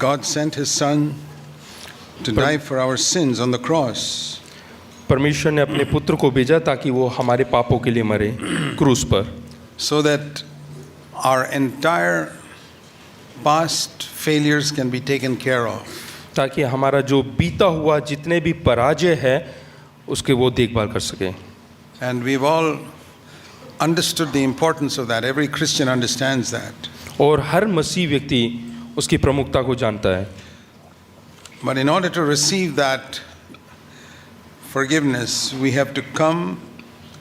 God sent His Son to die for our sins on the cross. परमेश्वर ने अपने पुत्र को भेजा ताकि वो हमारे पापों के लिए मरे क्रूस पर, so that our entire past failures can be taken care of. ताकि हमारा जो बीता हुआ जितने भी पराजय है उसके वो देखभाल कर सके. And we've all understood the importance of that. Every Christian understands that. और हर मसीह व्यक्ति उसकी प्रमुखता को जानता है. But in order to receive that forgiveness, we have to come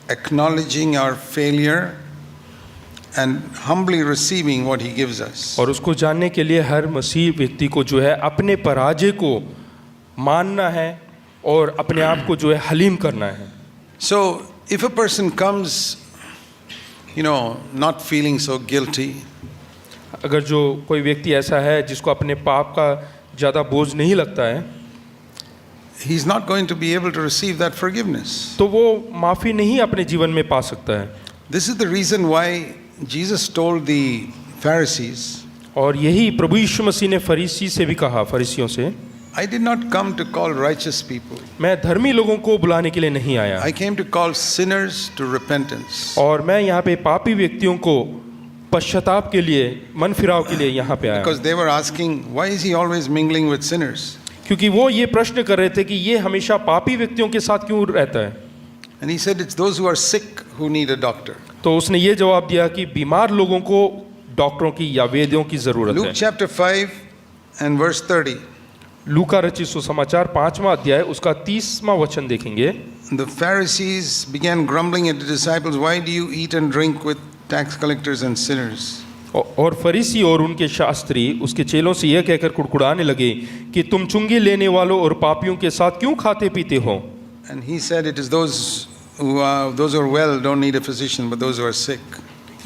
acknowledging our failure and humbly receiving what He gives us. और उसको जानने के लिए हर मसीह व्यक्ति को जो है अपने पराजय को मानना है और अपने आप को जो है हलीम करना है. So if a person comes, not feeling so guilty, अगर जो कोई व्यक्ति ऐसा है जिसको अपने पाप का ज़्यादा बोझ नहीं लगता है, he's not going to be able to receive that forgiveness. तो वो माफ़ी नहीं अपने जीवन में पा सकता है. This is the reason why Jesus told the Pharisees, और यही प्रभु यीशु मसीह ने फरीसी से भी कहा, फरीसियों से, I did not come to call righteous people. मैं धर्मी लोगों को बुलाने के लिए नहीं आया, I came to call sinners to repentance. और मैं यहाँ पे पापी व्यक्तियों को पश्चाताप के लिए, मन फिराव के लिए यहाँ पे आया. Because they were asking, why is He always mingling with sinners? क्योंकि वो ये प्रश्न कर रहे थे कि ये हमेशा पापी व्यक्तियों के साथ क्यों रहता है. And He said, it's those who are sick who need a doctor. तो उसने ये जवाब दिया कि बीमार लोगों को डॉक्टरों की या वेद्यों की जरूरत Luke है. chapter 5 and verse 30. लूका रचित सुसमाचार 5वां अध्याय उसका 30वां वचन देखेंगे. The Pharisees began grumbling at the disciples, why do you eat and drink with tax collectors and sinners? और फरीसी और उनके शास्त्री उसके चेलों से यह कहकर कुड़कुड़ाने लगे कि तुम चुंगी लेने वालों और पापियों के साथ क्यों खाते पीते हो. And He said, it is those who are well don't need a physician, but those who are sick.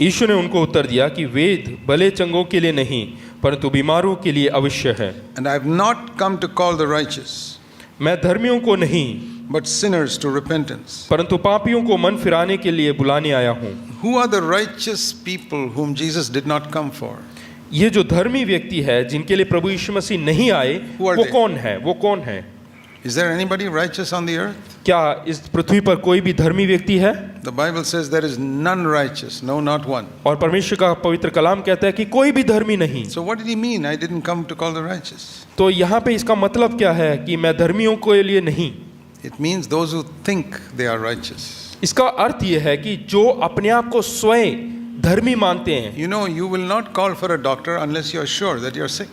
यीशु ने उनको उत्तर दिया कि वेद भले चंगों के लिए नहीं परंतु बीमारों के लिए अवश्य है. And I have not come to call the righteous, मैं धर्मियों को नहीं but sinners to repentance. परंतु पापियों को मन फिराने के लिए बुलाने आया हूँ. Who are the righteous people whom Jesus did not come for? ये जो धर्मी व्यक्ति है जिनके लिए प्रभु यीशु मसीह नहीं आए, Who are वो they? कौन है? वो कौन है? Is there anybody righteous on the earth? क्या इस पृथ्वी पर कोई भी धर्मी व्यक्ति है? The Bible says there is none righteous, no, not one. और परमेश्वर का पवित्र कलाम कहता है कि कोई भी धर्मी नहीं. So what did He mean? I didn't come to call the righteous. तो यहाँ पे इसका मतलब क्या है कि मैं धर्मियों के लिए नहीं? It means those who think they are righteous. इसका अर्थ यह है कि जो अपने आप को स्वयं धर्मी मानते हैं. You will not call for a doctor unless you are sure that you are sick.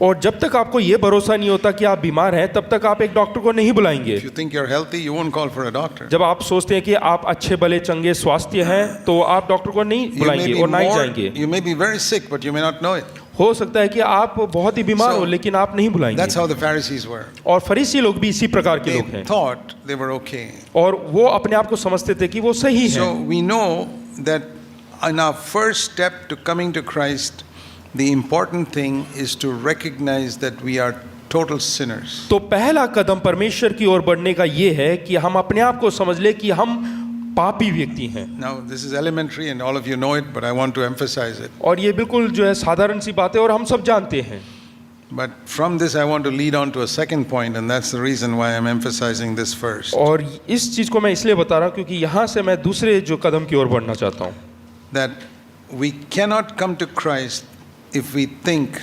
और जब तक आपको ये भरोसा नहीं होता कि आप बीमार हैं तब तक आप एक डॉक्टर को नहीं बुलाएंगे. If you think you're healthy, you won't call for a doctor. जब आप सोचते हैं कि आप अच्छे भले चंगे स्वास्थ्य हैं तो आप डॉक्टर को नहीं बुलाएंगे और ना ही जाएंगे. You may be very sick, but you may not know it. हो सकता है कि आप बहुत ही बीमार हो लेकिन आप नहीं बुलाएंगे. That's how the Pharisees were. और फरीसी लोग भी इसी प्रकार के लोग They हैं. thought they were okay. और वो अपने आप को समझते थे कि वो सही So है. we know that in our first step to coming to Christ, the important thing is to recognize that we are total sinners. तो पहला कदम परमेश्वर की ओर बढ़ने का ये है कि हम अपने आप को समझ ले कि हम पापी व्यक्ति हैं. Now this is elementary and all of you know it, but I want to emphasize it. और ये बिल्कुल जो है साधारण सी बात है और हम सब जानते हैं. But from this I want to lead on to a second point, and that's the reason why I'm emphasizing this first. और इस चीज को मैं इसलिए बता रहा हूँ क्योंकि यहाँ से मैं दूसरे जो कदम की ओर बढ़ना चाहता हूँ. That we cannot come to Christ if we think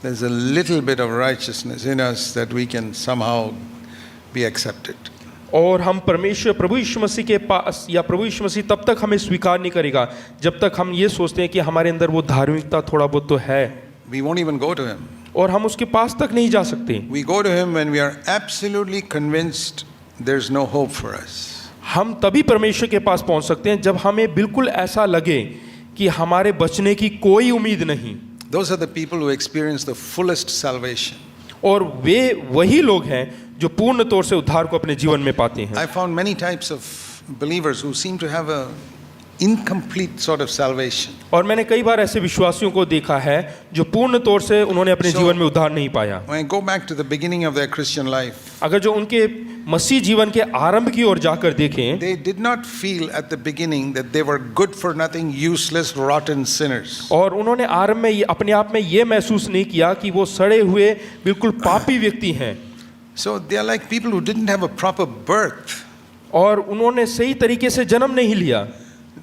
there's a little bit of righteousness in us that we can somehow be accepted. और हम परमेश्वर प्रभु यीशु मसीह के पास या प्रभु यीशु मसीह तब तक हमें स्वीकार नहीं करेगा जब तक हम ये सोचते हैं कि हमारे अंदर वो धार्मिकता थोड़ा बहुत तो है. We won't even go to Him. और हम उसके पास तक नहीं जा सकते. We go to Him when we are absolutely convinced there's no hope for us. हम तभी परमेश्वर के पास पहुंच सकते हैं जब हमें बिल्कुल ऐसा लगे कि हमारे बचने की कोई उम्मीद नहीं. Those are the people who experience the fullest salvation. और वे वही लोग हैं जो पूर्ण तौर से उद्धार को अपने जीवन में पाते हैं. I found many types of believers who seem to have a incomplete sort of salvation. और मैंने कई बार ऐसे विश्वासियों को देखा है जो पूर्ण तौर से उन्होंने अपने जीवन में उद्धार नहीं पाया. When I go back to the beginning of their Christian life, अगर जो उनके मसीह जीवन के आरंभ की ओर जाकर देखें, they did not feel at the beginning that they were good for nothing, useless, rotten sinners. और उन्होंने आरंभ में अपने आप में ये महसूस नहीं किया कि वो सड़े हुए बिल्कुल पापी व्यक्ति हैं, So they are like people who didn't have a proper birth, और उन्होंने सही तरीके से जन्म नहीं लिया,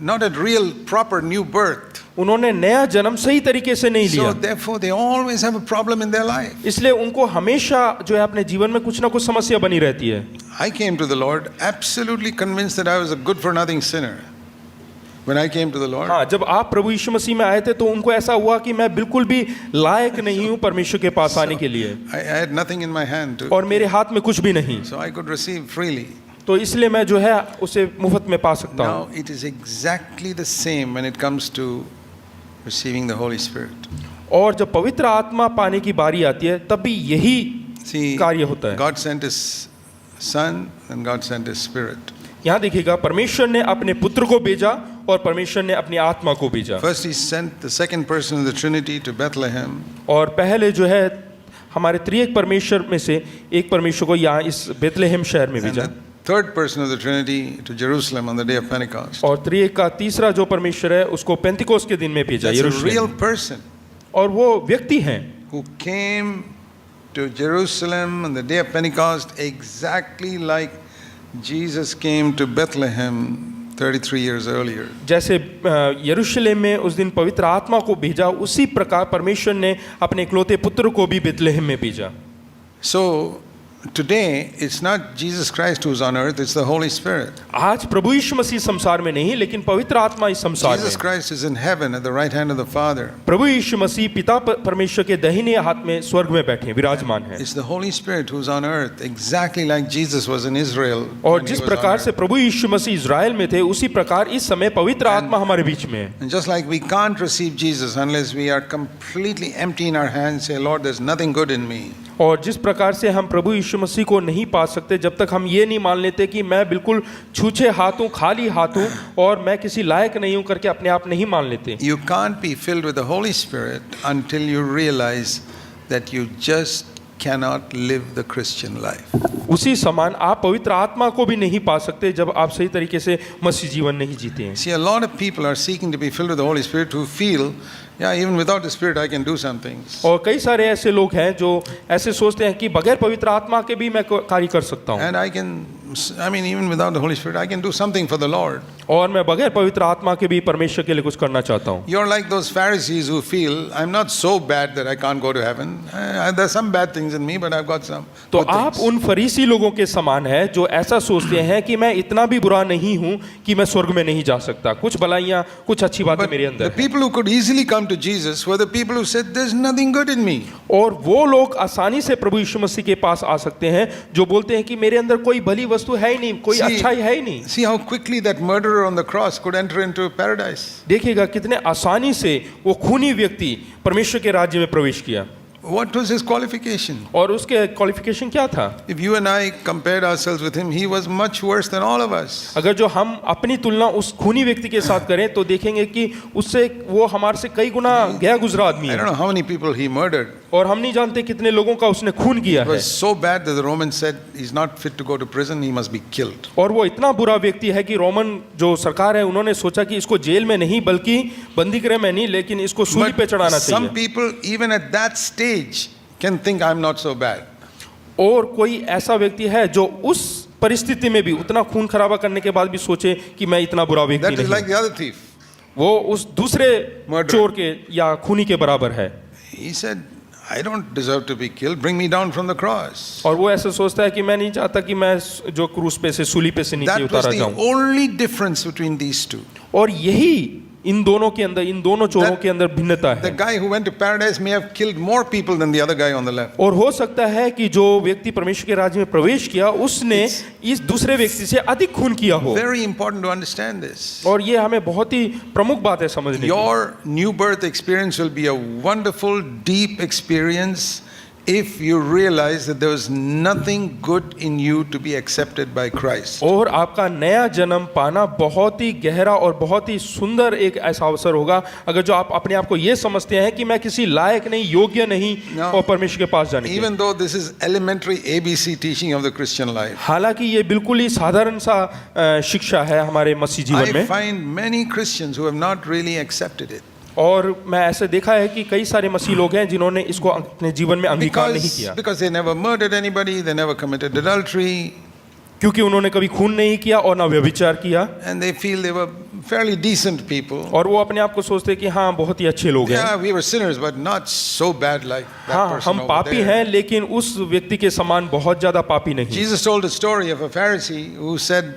not a real proper new birth. उन्होंने नया जन्म सही तरीके से नहीं लिया। So therefore they always have a problem in their life. इसलिए उनको हमेशा जो है अपने जीवन में कुछ ना कुछ समस्या बनी रहती है। I came to the Lord absolutely convinced that I was a good for nothing sinner. When I came to the Lord, हाँ, जब आप प्रभु यीशु मसीह में आए थे तो उनको ऐसा हुआ कि मैं बिल्कुल भी लायक नहीं हूँ परमेश्वर के पास आने के लिए, I had nothing in my hand to, और मेरे हाथ में कुछ भी नहीं, so I could receive freely. तो इसलिए मैं जो है उसे मुफ्त में पा सकता Now हूँ। it is exactly the same when it comes to receiving the Holy Spirit. और जब पवित्र आत्मा पाने की बारी आती है तब भी यही See, कार्य होता है। God sent His Son and God sent His Spirit. यहाँ देखिएगा, परमेश्वर ने अपने पुत्र को भेजा और परमेश्वर ने अपनी आत्मा को भेजा। First He sent the second person of the Trinity to Bethlehem, और पहले जो है हमारे त्रिएक परमेश्वर में से एक परमेश्वर को यहाँ इस बेथलेहम शहर में and भेजा, the third person of the Trinity to Jerusalem on the day of Pentecost. और त्रिएक का तीसरा जो परमेश्वर है उसको पेंतिकोस के दिन में भेजा That's a यरूशलेम real में। person और वो व्यक्ति हैं who came to Jerusalem on the day of Pentecost exactly like Jesus came to Bethlehem 33 years earlier. जैसे यरूशलेम में उस दिन पवित्र आत्मा को भेजा, उसी प्रकार परमेश्वर ने अपने इकलौते पुत्र को भी बेथलेहम में भेजा। So today it's not Jesus Christ who's on earth, it's the Holy Spirit. आज प्रभु यीशु मसीह संसार में नहीं, लेकिन पवित्र आत्मा इस संसार Jesus में। Christ is in heaven at the right hand of the Father. प्रभु यीशु मसीह पिता परमेश्वर के दाहिने हाथ में स्वर्ग में बैठे हैं, विराजमान हैं। It's the Holy Spirit who's on earth exactly like Jesus was in Israel. और when he जिस was on प्रकार earth. से प्रभु यीशु मसीह इज़राइल में थे, उसी प्रकार इस समय पवित्र आत्मा हमारे बीच में है। And just like we can't receive Jesus unless we are completely empty in our hands, say, Lord, there's nothing good in me. और जिस प्रकार से हम प्रभु यीशु मसीह को नहीं पा सकते जब तक हम ये नहीं मान लेते कि मैं बिल्कुल छूछे हाथ हूँ, खाली हाथ हूँ और मैं किसी लायक नहीं हूँ करके अपने आप नहीं मान लेते। You can't be filled with the Holy Spirit until you realize that you just cannot live the Christian life. उसी समान आप पवित्र आत्मा को भी नहीं पा सकते जब आप सही तरीके से मसीह जीवन नहीं जीते हैं। See, a lot of people are seeking to be filled with the Holy Spirit who feel, yeah, even without the Spirit I can do some things. और कई सारे ऐसे लोग हैं जो ऐसे सोचते हैं कि बगैर पवित्र आत्मा के भी मैं कार्य कर सकता हूँ, And I mean, even without the Holy Spirit, I can do something for the Lord. और मैं बगैर पवित्र आत्मा के भी परमेश्वर के लिए कुछ करना चाहता हूँ। You're like those Pharisees who feel, I'm not so bad that I can't go to heaven. There's some bad things in me, but I've got some तो good आप things. उन फरीसी लोगों के समान हैं जो ऐसा सोचते हैं कि मैं इतना भी बुरा नहीं हूँ कि मैं स्वर्ग में नहीं जा सकता, कुछ भलाइयाँ कुछ अच्छी बातें But मेरे the अंदर हैं। people who could easily come to Jesus were the people who said, there's nothing good in me. और वो लोग आसानी से प्रभु यीशु मसीह के पास आ सकते हैं जो बोलते हैं कि मेरे अंदर कोई भली वस्तु है ही नहीं, कोई अच्छाई है ही नहीं। See how quickly that murderer on the cross could enter into paradise. देखिएगा कितने आसानी से वो खूनी व्यक्ति परमेश्वर के राज्य में प्रवेश किया। What was his qualification? और उसके क्वालिफिकेशन क्या था? If you and I compared ourselves with him, he was much worse than all of us. अगर जो हम अपनी तुलना उस खूनी व्यक्ति के साथ करें तो देखेंगे कि उससे वो हमारे से कई गुना गया गुजरा आदमी I don't है, know how many people he murdered. और हम नहीं जानते कितने लोगों का उसने खून किया It है। was so bad that the Romans said he's not fit to go to prison, he must be killed. और वो इतना बुरा व्यक्ति है कि रोमन जो सरकार है उन्होंने सोचा कि इसको जेल में नहीं बल्कि बंदी गृह में नहीं, लेकिन इसको सूली पे But चढ़ाना some चाहिए। people, even at that stage, can think I'm not so bad. और कोई ऐसा व्यक्ति है जो उस परिस्थिति में भी उतना खून खराबा करने के बाद भी सोचे कि मैं इतना बुरा व्यक्ति That is like नहीं, the other thief. वो उस दूसरे Murderer. चोर के या खूनी के बराबर है। He said, I don't deserve to be killed, bring me down from the cross. और वो ऐसा सोचता है कि मैं नहीं चाहता कि मैं जो क्रूस पे से सूली पे से नीचे That was उतारा the जाऊं। only difference between these two. और यही इन दोनों के अंदर, इन दोनों चोरों के अंदर भिन्नता The है। guy who went to paradise may have killed more people than the other guy on the left. और हो सकता है कि जो व्यक्ति परमेश्वर के राज्य में प्रवेश किया उसने इस दूसरे व्यक्ति से अधिक खून किया हो। Very important to understand this. और ये हमें बहुत ही प्रमुख बात है समझने की। Your new birth experience will be a wonderful, deep experience if you realize that there was nothing good in you to be accepted by Christ. और आपका नया जन्म पाना बहुत ही गहरा और बहुत ही सुंदर एक ऐसा अवसर होगा अगर जो आप अपने आप को ये समझते हैं कि मैं किसी लायक नहीं, योग्य नहीं Now, और परमेश्वर के पास जाने के। Even though this is elementary ABC teaching of the Christian life, हालांकि ये बिल्कुल ही साधारण सा शिक्षा है हमारे मसीह जीवन I में, find many Christians who have not really accepted it. और मैं ऐसे देखा है कि कई सारे मसीह लोग हैं जिन्होंने इसको अपने जीवन में अंगीकार नहीं किया, Because they never murdered anybody, they never committed adultery, क्योंकि उन्होंने कभी खून नहीं किया और ना व्यभिचार किया, and they feel they were fairly decent people. और वो अपने आप को सोचते हैं कि हाँ बहुत ही अच्छे लोग हैं, Yeah, we were sinners, but not so bad like that हाँ person हम over पापी there. हैं लेकिन उस व्यक्ति के समान बहुत ज्यादा पापी नहीं। Jesus told a story of a Pharisee who said,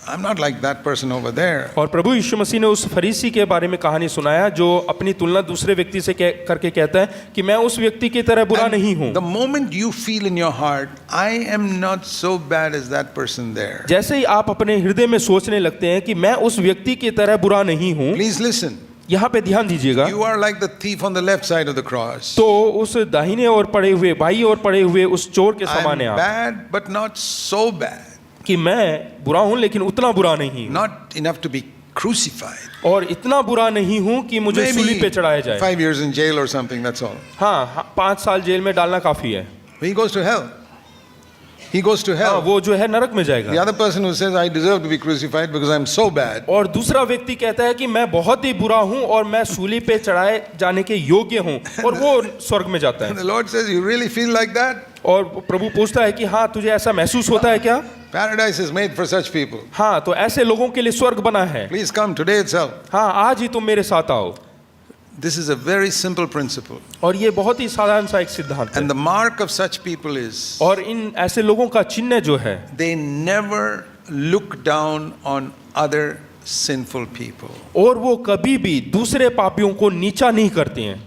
I'm not like that person over there. और प्रभु यीशु मसीह ने उस फरीसी के बारे में कहानी सुनाया जो अपनी तुलना दूसरे व्यक्ति से करके कहता है कि मैं उस व्यक्ति की तरह बुरा नहीं हूँ। The moment you feel in your heart, I am not so bad as that person there. जैसे ही आप अपने हृदय में सोचने लगते हैं कि मैं उस व्यक्ति की तरह बुरा नहीं हूँ, Please listen. यहाँ पे ध्यान दीजिएगा, You are like the thief on the left side of the cross. तो उस दाहिने ओर पड़े हुए, बाई ओर पड़े हुए उस चोर के I'm समान है आप, bad, but not so bad. कि मैं बुरा हूँ लेकिन उतना बुरा नहीं हूँ, Not enough to be crucified. और इतना बुरा नहीं हूँ कि मुझे सूली पे चढ़ाया जाए। 5 years in jail or something, that's all. हाँ 5 साल जेल में डालना काफी है। He goes to hell. He goes to हाँ hell. वो जो है नरक में The जाएगा। other person who says, I deserve to be crucified because I'm so bad. और दूसरा व्यक्ति कहता है कि मैं बहुत ही बुरा हूँ और मैं सूली पे चढ़ाए जाने के योग्य हूँ, और वो स्वर्ग में जाता And है। the Lord says, you really feel like that? और प्रभु पूछता है कि हाँ तुझे ऐसा महसूस होता है क्या? Paradise is made for such people. हाँ तो ऐसे लोगों के लिए स्वर्ग बना है। Please come today itself. हाँ आज ही तुम मेरे साथ आओ। This is a very simple principle. और ये बहुत ही साधारण सा एक सिद्धांत है, And the mark of such people is और इन ऐसे लोगों का चिन्ह जो है, they never look down on other sinful people. और वो कभी भी दूसरे पापियों को नीचा नहीं करते हैं।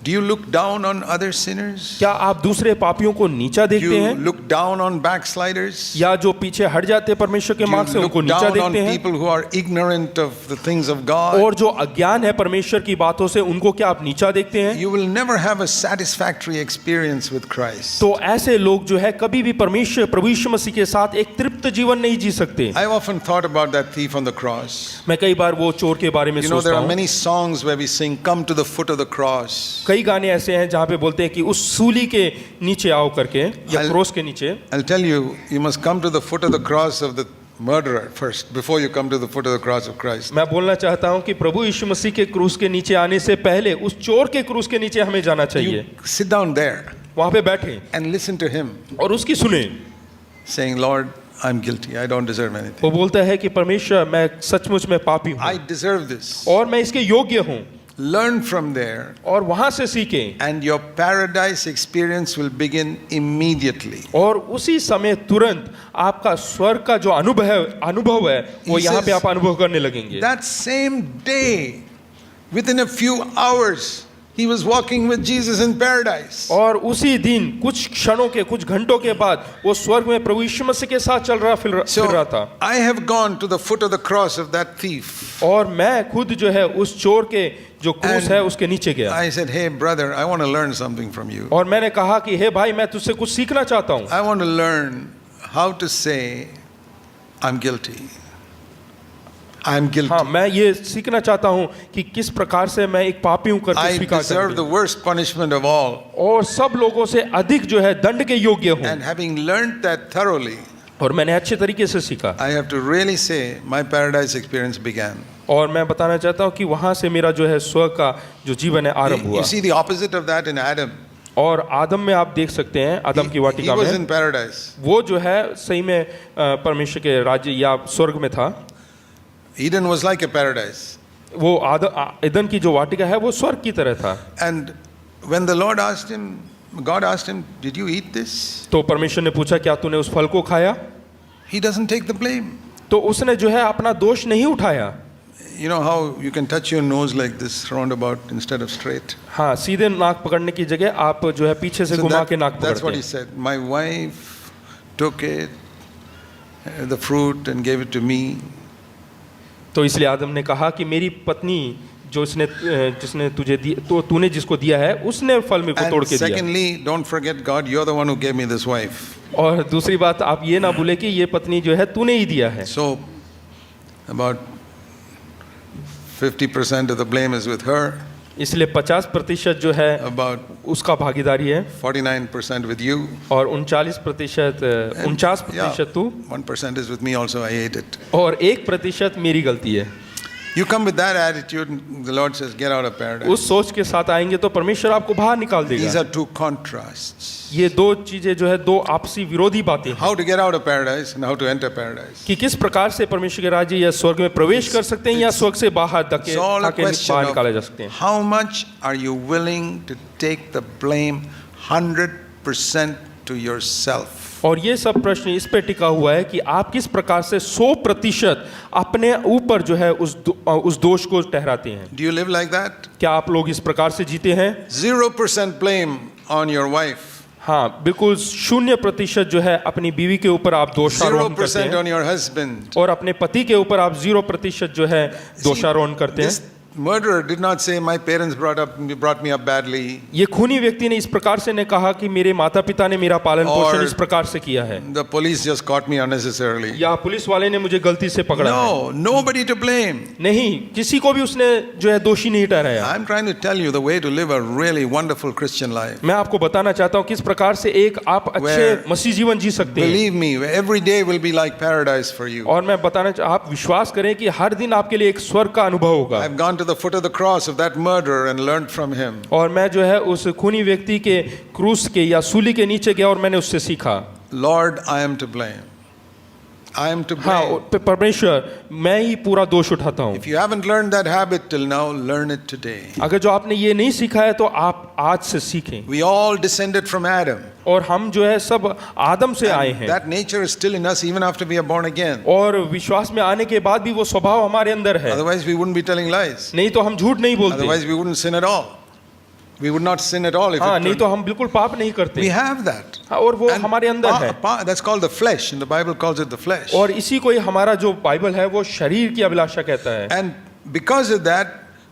Do you look down on other sinners? क्या आप दूसरे पापियों को नीचा Do देखते you हैं, look down on backsliders? या जो पीछे हट जाते हैं परमेश्वर के Do you मार्ग से look उनको नीचा down on देखते हैं? people who are ignorant of the things of God? और जो अज्ञान है परमेश्वर की बातों से उनको क्या आप नीचा देखते हैं? You will never have a satisfactory experience with Christ. तो ऐसे लोग जो है कभी भी परमेश्वर प्रभु यीशु मसीह के साथ एक तृप्त जीवन नहीं जी सकते। I've often thought about that thief on the cross. मैं कई बार वो चोर के बारे में You know, there सोचता are हूँ। many songs where we sing, Come to the foot of the cross. कई गाने ऐसे हैं जहाँ पे बोलते हैं कि उस सूली के नीचे आओ करके, या I'll- क्रोस के नीचे। I'll tell you, you must come to the foot of the cross of the murderer first, before you come to the foot of the cross of Christ. मैं बोलना चाहता हूँ कि प्रभु यीशु मसीह के क्रूस के नीचे आने से पहले उस चोर के क्रूस के नीचे हमें जाना चाहिए। You sit down there वहाँ पे बैठे and listen to him और उसकी सुने। saying, Lord, I'm guilty. I don't deserve anything. वो बोलता है कि परमेश्वर मैं सचमुच में पापी हूँ I deserve this. और मैं इसके योग्य हूँ, Learn from there, और वहाँ से सीखें, and your paradise experience will begin immediately. और उसी समय तुरंत आपका स्वर्ग का जो अनुभव है वो He यहाँ पे says- आप अनुभव करने लगेंगे। That same day, within a few hours, he was walking with Jesus in paradise. और उसी दिन कुछ क्षणों के, कुछ घंटों के बाद वो स्वर्ग में प्रभु यीशु मसीह के साथ चल रहा फिर रहा था। I have gone to the foot of the cross of that thief. और मैं खुद जो है उस चोर के जो क्रूस है उसके नीचे गया, I said, hey brother, I want to learn something from you. और मैंने कहा कि हे भाई मैं तुझसे कुछ सीखना चाहता हूँ। I want to learn how to say, I'm guilty. I'm guilty. हाँ मैं ये सीखना चाहता हूँ कि किस प्रकार से मैं एक पापी हूँ करके I स्वीकार deserve the करूँ, worst punishment of all. और सब लोगों से अधिक जो है दंड के योग्य हूँ। And having learned that thoroughly, और मैंने अच्छे तरीके से सीखा, I have to really say my paradise experience began. और मैं बताना चाहता हूँ कि वहाँ से मेरा जो है स्वर्ग का जो जीवन है आरंभ You हुआ। see the opposite of that in Adam. और आदम में आप देख सकते हैं, आदम की He वाटिका was में in paradise. वो जो है सही में परमेश्वर के राज्य या स्वर्ग में था। Eden was like a paradise. वो ईदन की जो वाटिका है वो स्वर्ग की तरह था। And when the Lord asked him, God asked him, did you eat this? तो परमेश्वर ने पूछा क्या तूने उस फल को खाया? He doesn't take the blame. तो उसने जो है अपना दोष नहीं उठाया। You know how you can touch your nose like this roundabout instead of straight? हाँ सीधे नाक पकड़ने की जगह आप जो है पीछे से So घुमा के नाक that's पकड़ते what he हैं। said. My wife took it, the fruit, and gave it to me. तो इसलिए आदम ने कहा कि मेरी पत्नी जो जिसने तुझे दिया, तो तूने जिसको दिया है उसने फल में को तोड़ And के दिया। secondly, don't forget God, you're the one who gave me this wife. और दूसरी बात, आप ये ना भूले कि ये पत्नी जो है तूने ही दिया है। So about 50% of the blame is with her, इसलिए 50% जो है about उसका भागीदारी है 49% with you. और 49% तू 1% is with me also, I ate it. और 1% मेरी गलती है। You come with that attitude, the Lord says, get out of paradise. उस सोच के साथ आएंगे तो परमेश्वर आपको बाहर निकाल These देगा। are two contrasts. ये दो चीजें जो है, दो आपसी विरोधी बातें हैं How to get out of paradise and how to enter paradise. कि किस प्रकार से परमेश्वर के राज्य या स्वर्ग में प्रवेश कर सकते हैं या स्वर्ग से बाहर It's all a question बाहर निकाले जा of सकते हैं। how much are you willing to take the blame 100% to yourself. और ये सब प्रश्न इस पे टिका हुआ है कि आप किस प्रकार से 100% अपने ऊपर जो है उस दोष को ठहराते हैं। Do you live like that? क्या आप लोग इस प्रकार से जीते हैं? 0% blame on your wife. हाँ, बिल्कुल 0% जो है अपनी बीवी के ऊपर आप दोषारोपण करते 0% हैं on your husband. और अपने पति के ऊपर आप 0% जो है दोषारोपण करते हैं। This murderer did not say my parents brought me up badly. ये खूनी व्यक्ति ने इस प्रकार से ने कहा कि मेरे माता पिता ने मेरा पालन पोषण और इस प्रकार से किया है, The police just caught me unnecessarily. या पुलिस वाले ने मुझे गलती से पकड़ा है। No, nobody to blame. नहीं, किसी को भी उसने जो है दोषी नहीं ठहराया। I'm trying to tell you the way to live a really wonderful Christian life. मैं आपको बताना चाहता हूँ किस प्रकार से एक आप अच्छे Where- मसीह जीवन जी सकते हैं। Believe me, every day will be like paradise for you. और मैं आप विश्वास करें कि हर दिन आपके लिए एक स्वर्ग का अनुभव होगा। I've gone to the foot of the cross of that murderer and learned from him. और मैं जो है उस खूनी व्यक्ति के क्रूस के या सूली के नीचे गया और मैंने उससे सीखा। Lord, I am to blame. I am to हाँ, blame. परमेश्वर मैं ही पूरा दोष उठाता हूँ। If you haven't learned that habit till now, learn it today. अगर जो आपने ये नहीं सीखा है तो आप आज से सीखें। We all descended from Adam. और हम जो है सब आदम से आए हैं That nature is still in us even after we are born again. और विश्वास में आने के बाद भी वो स्वभाव हमारे अंदर है, Otherwise, we wouldn't be telling lies. नहीं तो हम झूठ नहीं बोलते। Otherwise, we wouldn't sin at all. We would not sin at all if हाँ, it नहीं turned. तो हम बिल्कुल पाप नहीं We करते। have that. हाँ, और वो And हमारे अंदर है। that's called the flesh. In the Bible calls it the flesh. और इसी को ही हमारा जो बाइबल है वो शरीर की अभिलाषा कहता है। And because of that,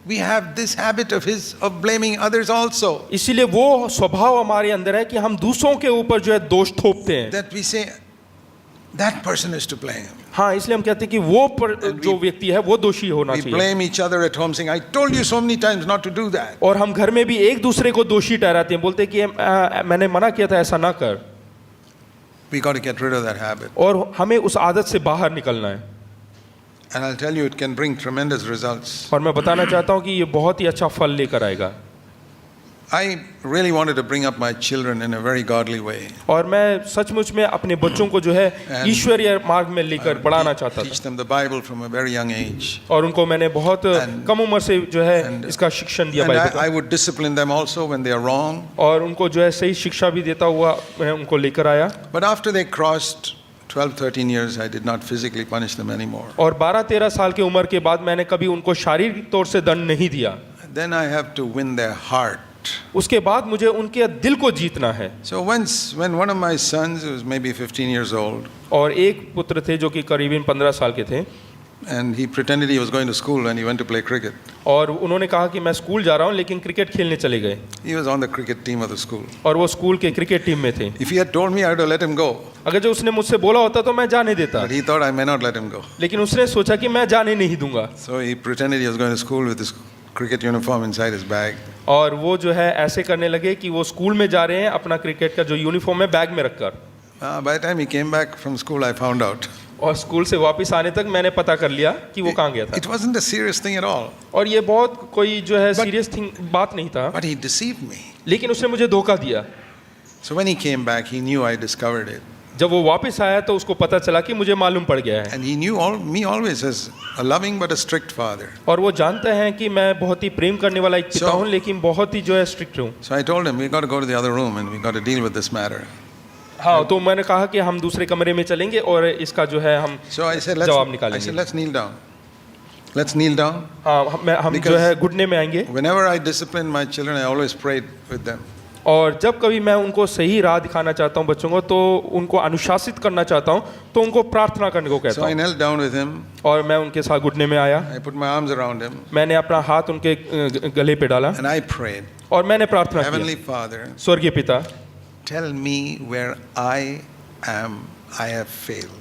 we have this habit of blaming others also. इसीलिए वो स्वभाव हमारे अंदर है कि हम दूसरों के ऊपर जो है दोष थोपते हैं। That we say, that person is to blame. हाँ, इसलिए हम कहते हैं कि वो जो व्यक्ति है वो दोषी होना We चाहिए। blame each other at home saying, I told you so many times not to do that. और हम घर में भी एक दूसरे को दोषी ठहराते हैं, बोलते हैं कि मैंने मना किया था ऐसा ना कर। We got to get rid of that habit. और हमें उस आदत से बाहर निकलना है। And I'll tell you, it can bring tremendous results. और मैं बताना चाहता हूँ कि ये बहुत ही अच्छा फल लेकर आएगा। I really wanted to bring up my children in a very godly way. और मैं सचमुच में अपने बच्चों को जो है And ईश्वरीय मार्ग में लेकर बढ़ाना चाहता Teach था them the Bible from a very young age. और उनको मैंने बहुत And- कम उम्र से जो है and- इसका शिक्षण दिया And बाइबल I का। would discipline them also when they are wrong. और उनको जो है सही शिक्षा भी देता हुआ मैं उनको लेकर आया। But after they crossed 12, 13 years, I did not physically punish them anymore. और 12-13 साल की उम्र के बाद मैंने कभी उनको शारीरिक तौर से दंड नहीं दिया। Then I have to win their heart. उसके बाद मुझे उनके दिल को जीतना है। So when one of my sons, who was maybe 15 years old, और एक पुत्र थे जो कि करीबन 15 साल के थे and he pretended he was going to school and he went to play cricket. और उन्होंने कहा कि मैं स्कूल जा रहा हूँ, लेकिन क्रिकेट खेलने चले गए He was on the cricket team of the school. और वो स्कूल के क्रिकेट टीम में थे। If he had told me, I would have let him go. अगर जो उसने मुझसे बोला होता तो मैं जाने देता, But he thought I may not let him go. लेकिन उसने सोचा कि मैं जाने नहीं दूंगा। So he pretended he was going to school with his cricket uniform inside his bag. और वो जो है ऐसे करने लगे कि वो स्कूल में जा रहे हैं अपना क्रिकेट का जो यूनिफॉर्म है बैग में रखकर। By the time he came back from school, I found out. और स्कूल से वापस आने तक मैंने पता कर लिया कि वो कहाँ गया था। It wasn't a serious thing at all. और ये बहुत कोई जो है सीरियस बात नहीं था, But he deceived me. लेकिन उसने मुझे धोखा दिया। So when he came back, he knew I discovered it. जब वो वापस आया तो उसको पता चला कि मुझे मालूम पड़ गया है। And he knew me always as a loving but a strict father. और वो जानते हैं कि मैं बहुत ही प्रेम करने वाला एक पिता So- हूँ, लेकिन बहुत ही जो है स्ट्रिक्ट हूँ। So I told him, we got to go to the other room and we got to deal with this matter. हाँ, तो मैंने कहा कि हम दूसरे कमरे में चलेंगे और इसका जो है हम So I said, जवाब निकालेंगे। let's kneel down. Let's kneel down. हाँ, हम जो Because- है घुटने में आएंगे। Whenever I disciplined my children, I always prayed with them. और जब कभी मैं उनको सही राह दिखाना चाहता हूँ बच्चों को, तो उनको अनुशासित करना चाहता हूँ, तो उनको प्रार्थना करने को So कहता I हूँ। knelt down with him. और मैं उनके साथ घुटने में आया, I put my arms around him मैंने अपना हाथ उनके गले पे डाला and I prayed. और मैंने प्रार्थना Heavenly की, Father, स्वर्गीय पिता, tell me where I have failed.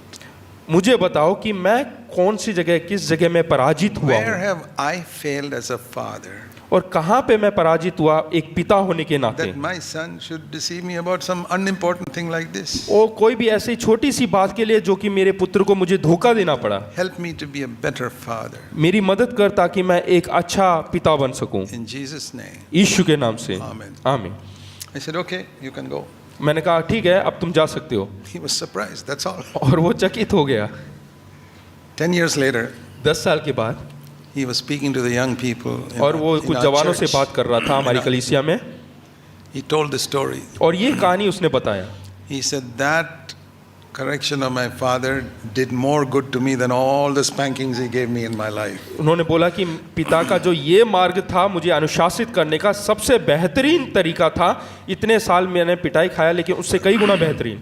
मुझे बताओ कि मैं कौन सी जगह, किस जगह में पराजित हुआ Where हूँ have I failed as a father और कहाँ पे मैं पराजित हुआ एक पिता होने के नाते। that my son should deceive me about some unimportant thing like this? और कोई भी ऐसी छोटी सी बात के लिए जो कि मेरे पुत्र को मुझे धोखा देना पड़ा, Help me to be a better father. मेरी मदद कर ताकि मैं एक अच्छा पिता बन सकूं, In Jesus' name. यीशु के नाम से, Amen. आमीन। I said, okay, you can go. मैंने कहा ठीक है, अब तुम जा सकते हो। He was surprised, that's all. और वो चकित हो गया। 10 years later, 10 साल के बाद he was speaking to the young people in और वो in कुछ our जवानों से church. बात कर रहा था हमारी कलीसिया में, He told the story. और ये कहानी उसने बताया। He said, that correction of my father did more good to me than all the spankings he gave me in my life. उन्होंने बोला कि पिता का जो ये मार्ग था मुझे अनुशासित करने का सबसे बेहतरीन तरीका था। इतने साल मैंने पिटाई खाया लेकिन उससे कई गुना बेहतरीन।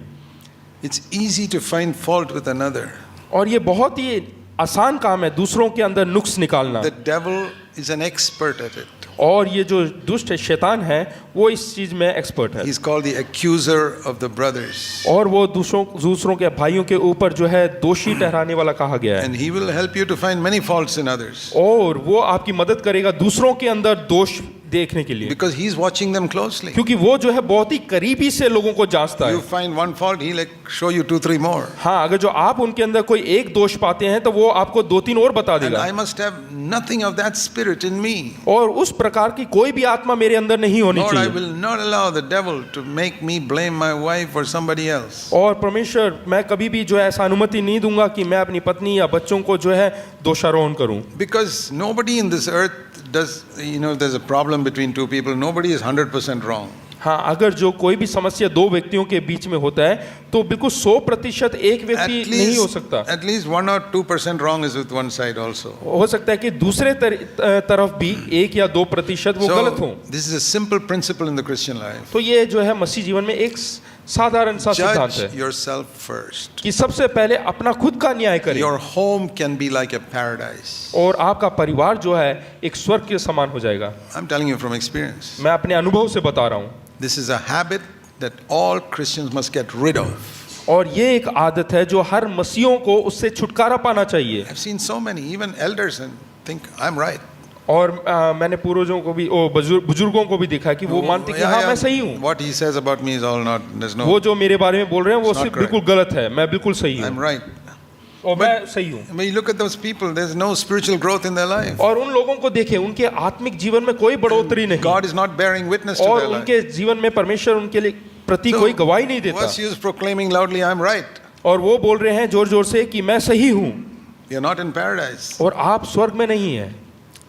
It's easy to find fault with another. और ये बहुत ही आसान काम है दूसरों के अंदर नुक्स निकालना। The devil is an expert at it. और ये जो दुष्ट शैतान है वो इस चीज में एक्सपर्ट है। He's called the accuser of the brothers. और वो दूसरों के भाइयों के ऊपर जो है दोषी ठहराने वाला कहा गया है। And he will help you to find many faults in others. और वो आपकी मदद करेगा दूसरों के अंदर दोष देखने के लिए, Because he's watching them closely. क्योंकि वो जो है बहुत ही करीबी से लोगों को जांचता You है। find one fault, he'll show you 2-3 more. हाँ, अगर जो आप उनके अंदर कोई एक दोष पाते हैं तो वो आपको 2-3 और बता And देगा। I must have nothing of that spirit in me. और उस प्रकार की कोई भी आत्मा मेरे अंदर नहीं होनी Lord, I चाहिए। will not allow the devil to make me blame my wife or somebody else. और परमेश्वर, मैं कभी भी जो है ऐसा अनुमति नहीं दूंगा कि मैं अपनी पत्नी या बच्चों को जो है दोषारोपण करूं। Because nobody in this earth does, there's a problem between two people, nobody is 100% wrong. हाँ, अगर जो कोई भी समस्या दो व्यक्तियों के बीच में होता है तो बिल्कुल 100% एक व्यक्ति नहीं हो सकता। At least 1 or 2% wrong is with one side also. हो सकता है कि दूसरे तरफ भी 1 या 2% वो गलत हो। So this is a simple principle in the Christian life. तो ये जो है मसीह जीवन में एक साधारण सा सिद्धांत Judge है yourself first. कि सबसे पहले अपना खुद का न्याय करें। Your home can be like a paradise. और आपका परिवार जो है एक स्वर्ग के समान हो जाएगा। I'm telling you from experience. मैं अपने अनुभव से बता रहा हूँ। This is a habit that all Christians must get rid of. और ये एक आदत है जो हर मसीहों को उससे छुटकारा पाना चाहिए। I've seen so many, even elders, and think I'm right. और मैंने पूर्वजों को भी, बुजुर्गों को भी देखा कि वो मानते कि हाँ मैं सही हूँ। What he says about me is all not. There's no. वो जो मेरे बारे में बोल रहे हैं वो It's not सिर्फ बिल्कुल गलत है, मैं बिल्कुल सही I'm हूँ right. और मैं सही हूँ। When you look at those people, there's no spiritual growth in their life. और उन लोगों को देखें, उनके आत्मिक जीवन में कोई बढ़ोतरी नहीं, God is not bearing witness to और their life. उनके जीवन में परमेश्वर उनके लिए प्रति कोई गवाही नहीं देता। What's use proclaiming loudly, I'm right? और वो बोल रहे हैं जोर जोर से कि मैं सही हूँ, You're not in paradise. और आप स्वर्ग में नहीं हैं।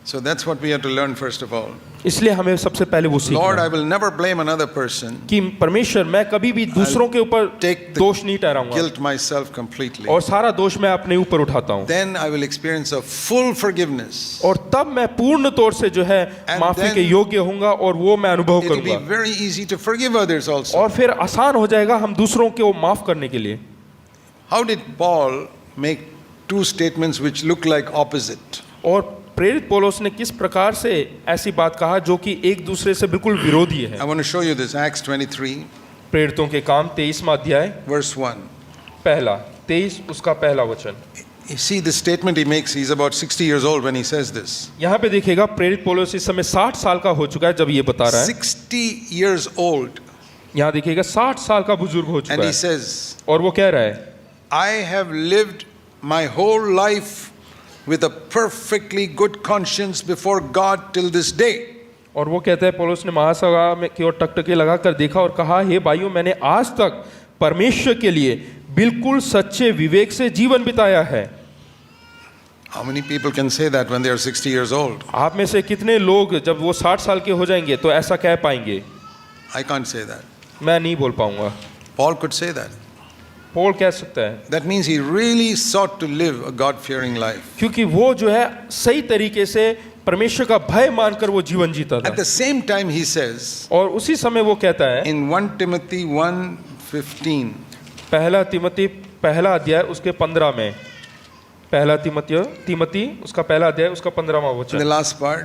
So that's what we have to learn first of all. इसलिए हमें सबसे पहले वो सीखना Lord, I है will never blame another person. कि परमेश्वर, मैं कभी भी दूसरों के ऊपर Take the दोष नहीं ठहराऊंगा guilt myself completely. और सारा दोष मैं अपने ऊपर उठाता हूँ। Then I will experience a full forgiveness. और तब मैं पूर्ण तौर से जो है And माफी then के योग्य होऊंगा और वो मैं अनुभव It will be करूंगा। very easy to forgive others also. और फिर आसान हो जाएगा हम दूसरों को माफ करने के लिए। How did Paul make two statements which look like opposite? और प्रेरित पौलुस ने किस प्रकार से ऐसी बात कहा जो कि एक दूसरे से बिल्कुल विरोधी है। I want to show you this. Acts 23, प्रेरितों के काम 23वां अध्याय verse 1. पहला 23 उसका पहला वचन। You see the statement he makes. He's about 60 years old when he says this. यहाँ पे देखिएगा प्रेरित पौलुस इस समय 60 साल का हो चुका है जब ये बता रहा है। 60 years old. यहाँ देखिएगा 60 साल का बुजुर्ग हो And चुका he है says, और वो कह रहा है, I have lived my whole life with a perfectly good conscience before God till this day. और वो कहता है पौलुस ने महासभा में की ओर टकटकी लगाकर देखा और कहा, हे भाइयों, मैंने आज तक परमेश्वर के लिए बिल्कुल सच्चे विवेक से जीवन बिताया है। How many people can say that when they are 60 years old? आप में से कितने लोग जब वो 60 साल के हो जाएंगे तो ऐसा कह पाएंगे? I can't say that. मैं नहीं बोल पाऊंगा। Paul could say that. Paul कह सकता है, That means he really sought to live a God-fearing life. क्योंकि वो जो है सही तरीके से परमेश्वर का भय मानकर वो जीवन जीता था। At the same time, he says और उसी समय वो कहता है in 1 Timothy 1:15, पहला तिमोथी पहला अध्याय उसके 15 में, पहला तिमोथी उसका पहला अध्याय उसका 15वां in the वचन, last part,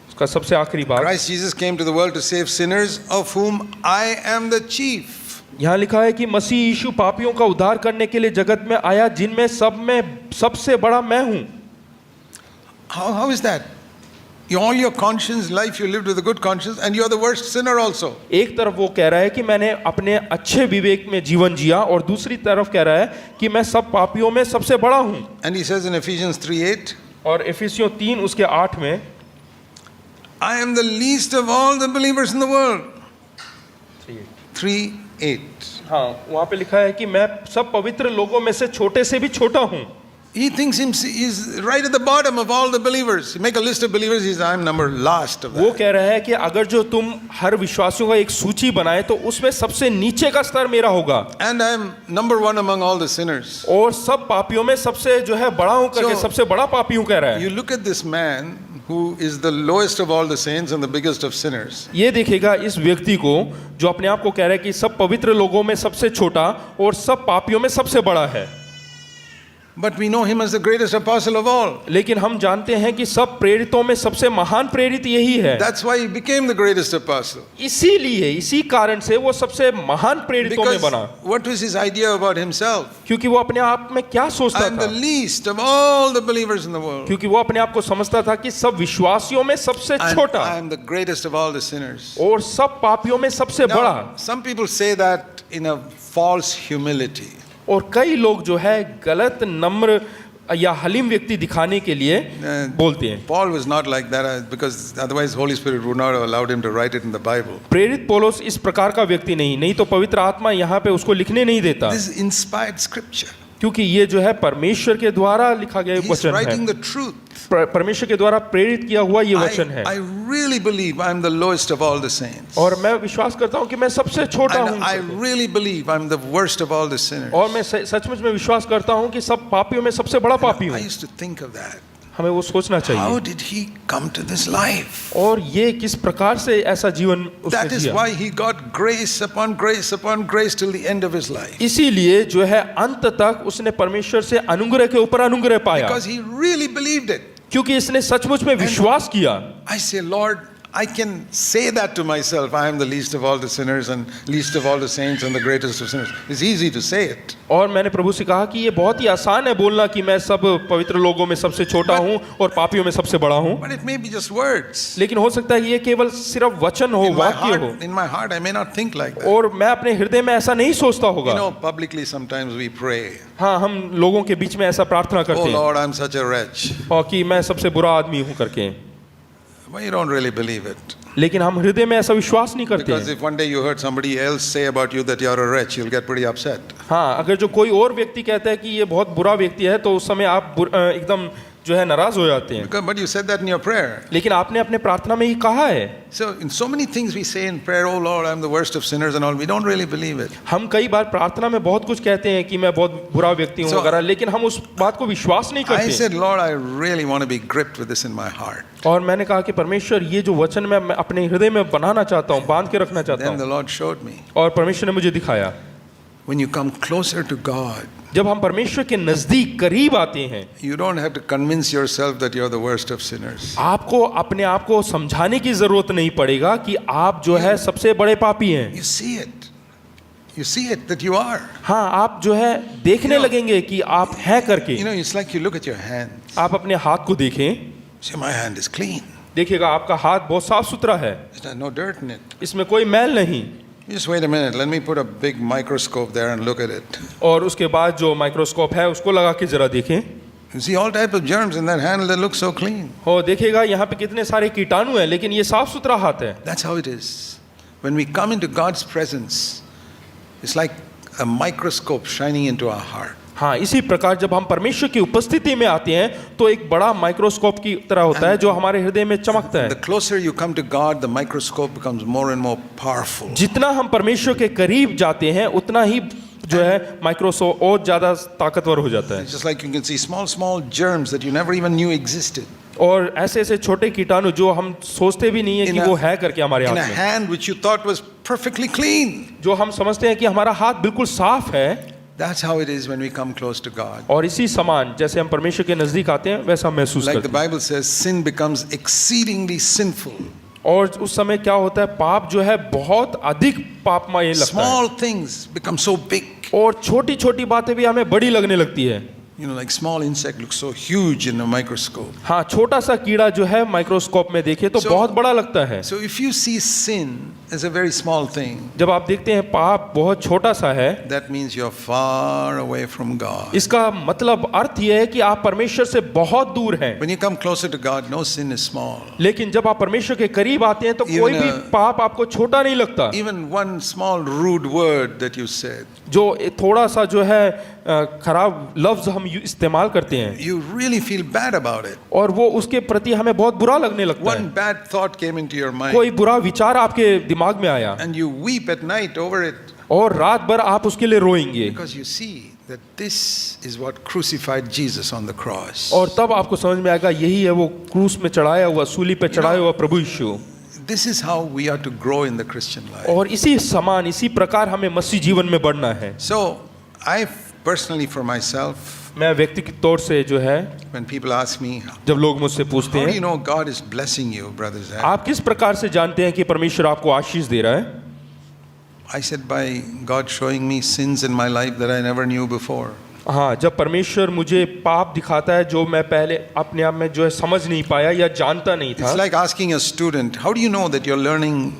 उसका सबसे आखिरी भाग। Christ Jesus came to the world to save sinners, of whom I am the chief. यहाँ लिखा है कि मसीह यीशु पापियों का उद्धार करने के लिए जगत में आया, जिनमें सब में सबसे बड़ा मैं हूँ। How is that? All your conscience life you lived with a good conscience, and you're the worst sinner also. एक तरफ वो कह रहा है कि मैंने अपने अच्छे विवेक में जीवन जिया, और दूसरी तरफ कह रहा है कि मैं सब पापियों में सबसे बड़ा हूँ। And he says in Ephesians 3:8, और इफिसियों 3 उसके 8 में, I am the least of all the believers in the world. 3:8. हाँ वहाँ पे लिखा है कि मैं सब पवित्र लोगों में से छोटे से भी छोटा हूँ। He thinks he's right at the bottom of all the believers. You make a list of believers, I'm number last of वो that. कह रहा है कि अगर जो तुम हर विश्वासियों का एक सूची बनाए तो उसमें सबसे नीचे का स्तर मेरा होगा, And I'm number 1 among all the sinners. और सब पापियों में सबसे जो है बड़ा हूँ करके So, सबसे बड़ा पापी हूँ कह रहा है। You look at this man who is the lowest of all the saints and the biggest of sinners. ये देखिएगा इस व्यक्ति को जो अपने आप को कह रहा है कि सब पवित्र लोगों में सबसे छोटा और सब पापियों में सबसे बड़ा है, But we know him as the greatest apostle of all. लेकिन हम जानते हैं कि सब प्रेरितों में सबसे महान प्रेरित यही है। That's why he became the greatest apostle. इसीलिए इसी कारण से वो सबसे महान प्रेरितों में Because बना, what was his idea about himself? क्योंकि वो अपने आप में क्या सोचता I'm था, the least of all the believers in the world. क्योंकि वो अपने आप को समझता था कि सब विश्वासियों में सबसे And छोटा I'm the greatest of all the sinners. और सब पापियों में सबसे बड़ा। Now, some people say that in a false humility. और कई लोग जो है गलत नम्र या हलीम व्यक्ति दिखाने के लिए बोलते हैं। Paul was not like that because otherwise Holy Spirit would not have allowed him to write it in the Bible. प्रेरित पौलुस इस प्रकार का व्यक्ति नहीं तो पवित्र आत्मा यहाँ पे उसको लिखने नहीं देता, This is inspired scripture. क्योंकि ये जो है परमेश्वर के द्वारा लिखा गया He's वचन writing है, the truth. परमेश्वर के द्वारा प्रेरित किया हुआ ये वचन है। I really believe I'm the lowest of all the saints. और मैं विश्वास करता हूँ कि मैं सबसे छोटा And I हूँ, really believe I'm the worst of all the sinners. और मैं सचमुच में विश्वास करता हूँ कि सब पापियों में सबसे बड़ा पापी I हूँ। used to think of that. हमें वो सोचना How चाहिए, did he come to this life? और ये किस प्रकार से ऐसा जीवन उसने That is Jiya. why he got grace upon grace upon grace till the end of his life. इसीलिए जो है अंत तक उसने परमेश्वर से अनुग्रह के ऊपर अनुग्रह पाया, Because he really believed it. क्योंकि इसने सचमुच में विश्वास किया। I say, Lord, I can say that to myself. I am the least of all the sinners and least of all the saints and the greatest of sinners. It's easy to say it. और मैंने प्रभु से कहा कि ये बहुत ही आसान है बोलना कि मैं सब पवित्र लोगों में सबसे छोटा हूँ और पापियों में सबसे बड़ा हूँ, But it may be just words. लेकिन हो सकता है कि ये केवल सिर्फ वचन हो, वाक्य हो, In my heart, I may not think like that. और मैं अपने हृदय में ऐसा नहीं सोचता You होगा। know, publicly sometimes we pray, हाँ, हम लोगों के बीच में ऐसा प्रार्थना Oh करते हैं Lord, I'm such a wretch. और कि मैं सबसे बुरा आदमी हूँ करके, But you don't really believe it. लेकिन हम हृदय में ऐसा विश्वास नहीं करते Because हैं। if one day you heard somebody else say about you that you're a wretch, you'll get pretty upset. हाँ, अगर जो कोई और व्यक्ति कहता है कि ये बहुत बुरा व्यक्ति है तो उस समय आप एकदम जो है नाराज हो जाते हैं। But you said that in your prayer. लेकिन आपने अपने प्रार्थना में ये कहा है। So in so many things we say in prayer, oh Lord, I'm the worst of sinners and all. We don't really believe it. हम कई बार प्रार्थना में बहुत कुछ कहते हैं कि मैं बहुत बुरा व्यक्ति हूँ वगैरह, लेकिन हम उस बात को विश्वास नहीं I करते। said, Lord, I really want to be gripped with this in my heart. और मैंने कहा कि परमेश्वर ये जो वचन मैं अपने हृदय में बनाना चाहता हूँ, बांध के रखना चाहता Then the हूँ, Lord showed me. और परमेश्वर ने मुझे दिखाया। When you come closer to God, जब हम परमेश्वर के नजदीक करीब आते हैं, you don't have to convince yourself that you're the worst of sinners. आपको अपने आप को समझाने की जरूरत नहीं पड़ेगा कि आप जो है सबसे बड़े पापी हैं। You see it. You see it that you are. हाँ, आप जो है देखने लगेंगे कि आप हैं करके। You know, it's like you look at your hands. आप अपने हाथ को देखें, Say, my hand is clean. देखिएगा आपका हाथ बहुत साफ सुथरा है, There's no dirt in it. इसमें कोई मैल नहीं। Just wait a minute. Let me put a big microscope there and look at it. और उसके बाद जो माइक्रोस्कोप है उसको लगा के जरा देखें, You see all type of germs in that hand that look so clean. और देखिएगा यहाँ पे कितने सारे कीटाणु हैं, लेकिन ये साफ सुथरा हाथ है। That's how it is. When we come into God's presence, it's like a microscope shining into our heart. हाँ, इसी प्रकार जब हम परमेश्वर की उपस्थिति में आते हैं तो एक बड़ा माइक्रोस्कोप की तरह होता है जो हमारे हृदय में चमकता The है। closer you come to God, the microscope becomes more and more powerful. जितना हम परमेश्वर के करीब जाते हैं उतना ही जो है माइक्रोस्कोप और ज्यादा ताकतवर हो जाता है। It's just like you can see small germs that you never even knew existed. और ऐसे ऐसे छोटे कीटाणु जो हम सोचते भी नहीं है कि वो है करके हमारे in a हाथ में, hand which you thought was perfectly clean. जो हम समझते हैं कि हमारा हाथ बिल्कुल साफ है। That's how it is when we come close to God. और इसी समान जैसे हम परमेश्वर के नजदीक आते हैं वैसा हम महसूस Like करते the हैं। Bible says, sin becomes exceedingly sinful. और उस समय क्या होता है, पाप जो है बहुत अधिक पापमय लगता है, Small things become so big. और छोटी छोटी बातें भी हमें बड़ी लगने लगती है। You know, like small insect looks so huge in a microscope. हाँ, छोटा सा कीड़ा जो है माइक्रोस्कोप में देखे तो So- बहुत बड़ा लगता है। So if you see sin as a very small thing, जब आप देखते हैं पाप बहुत छोटा सा है, that means you're far away from God. इसका मतलब अर्थ यह है कि आप परमेश्वर से बहुत दूर हैं। When you come closer to God, no sin is small. लेकिन जब आप परमेश्वर के करीब आते हैं तो Even कोई भी a- पाप आपको छोटा नहीं लगता। Even one small rude word that you said, जो थोड़ा सा जो है खराब लफ्ज हम इस्तेमाल करते हैं you really feel bad about it. और वो उसके प्रति हमें बहुत बुरा लगने लगता One है। bad thought came into your mind, कोई बुरा विचार आपके दिमाग में आया and you weep at night over it और रात भर आप उसके लिए रोएंगे, because you see that this is what crucified Jesus on the cross. और तब आपको समझ में आएगा यही है वो क्रूस में चढ़ाया हुआ, सूली पे चढ़ाया हुआ प्रभु यीशु। This is how we are to grow in the Christian life. और इसी समान इसी प्रकार हमें मसीह जीवन में बढ़ना है। So, I personally for myself, मैं व्यक्तिगत तौर से जो है, when people ask me, जब लोग मुझसे पूछते how do हैं you know God is blessing you, Brother Zach? आप किस प्रकार से जानते हैं कि परमेश्वर आपको आशीष दे रहा है, I said, by God showing me sins in my life that I never knew before. हाँ, जब परमेश्वर मुझे पाप दिखाता है जो मैं पहले अपने आप में जो है समझ नहीं पाया या जानता नहीं था। It's like asking a student, how do you know that you're learning,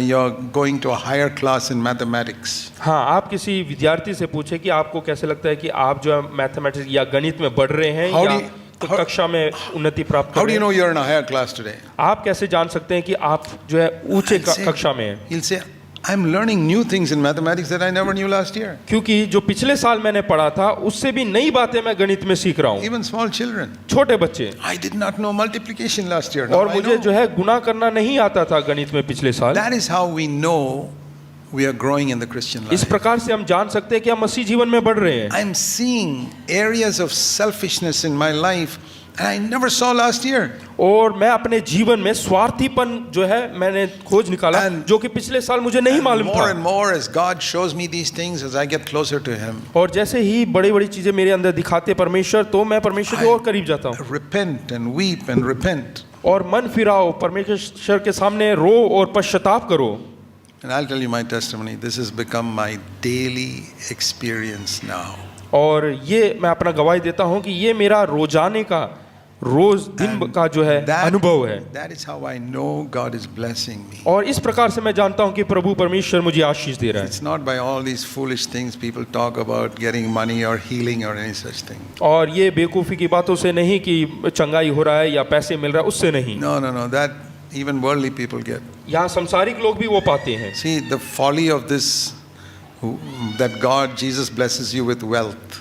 you're going to a higher class in mathematics? हाँ, आप किसी विद्यार्थी से पूछे कि आपको कैसे लगता है कि आप जो है मैथमेटिक्स या गणित में बढ़ रहे हैं How या do you- तो how- कक्षा में उन्नति प्राप्त कर How do रहे you हैं। know you're in a higher class today? आप कैसे जान सकते हैं कि आप जो है ऊंचे He'll say- कक्षा में हैं? He'll say, I'm learning new things in mathematics that I never knew last year. क्योंकि जो पिछले साल मैंने पढ़ा था उससे भी नई बातें मैं गणित में सीख रहा हूँ। Even small children. छोटे बच्चे, I did not know multiplication last year. Now और I मुझे know. जो है गुणा करना नहीं आता था गणित में पिछले साल। That is how we know we are growing in the Christian इस life. प्रकार से हम जान सकते हैं कि हम मसीह जीवन में बढ़ रहे हैं। I'm seeing areas of selfishness in my life and I never saw last year. और मैं अपने जीवन में स्वार्थीपन जो है मैंने खोज निकाला And- जो कि पिछले साल मुझे नहीं And मालूम more and था। more as God shows me these things as I get closer to Him. और जैसे ही बड़ी बड़ी चीजें मेरे अंदर दिखाते परमेश्वर, तो मैं परमेश्वर के और करीब जाता हूँ Repent and weep and repent. और मन फिराओ, परमेश्वर के सामने रो और पश्चाताप करो। And I'll tell you my testimony. This has become my daily experience now. और ये मैं अपना गवाही देता हूँ कि ये मेरा रोजाने का रोज दिन का जो है अनुभव है। that is how I know God is blessing me. और इस प्रकार से मैं जानता हूँ कि प्रभु परमेश्वर मुझे आशीष दे रहा है। It's not by all these foolish things people talk about getting money or healing or any such thing. और ये बेवकूफ़ी की बातों से नहीं कि चंगाई हो रहा है या पैसे मिल रहा है, उससे नहीं। No, no, no. That even worldly people get. यहाँ संसारिक लोग भी वो पाते हैं। See, the folly of this, that God, Jesus blesses you with wealth.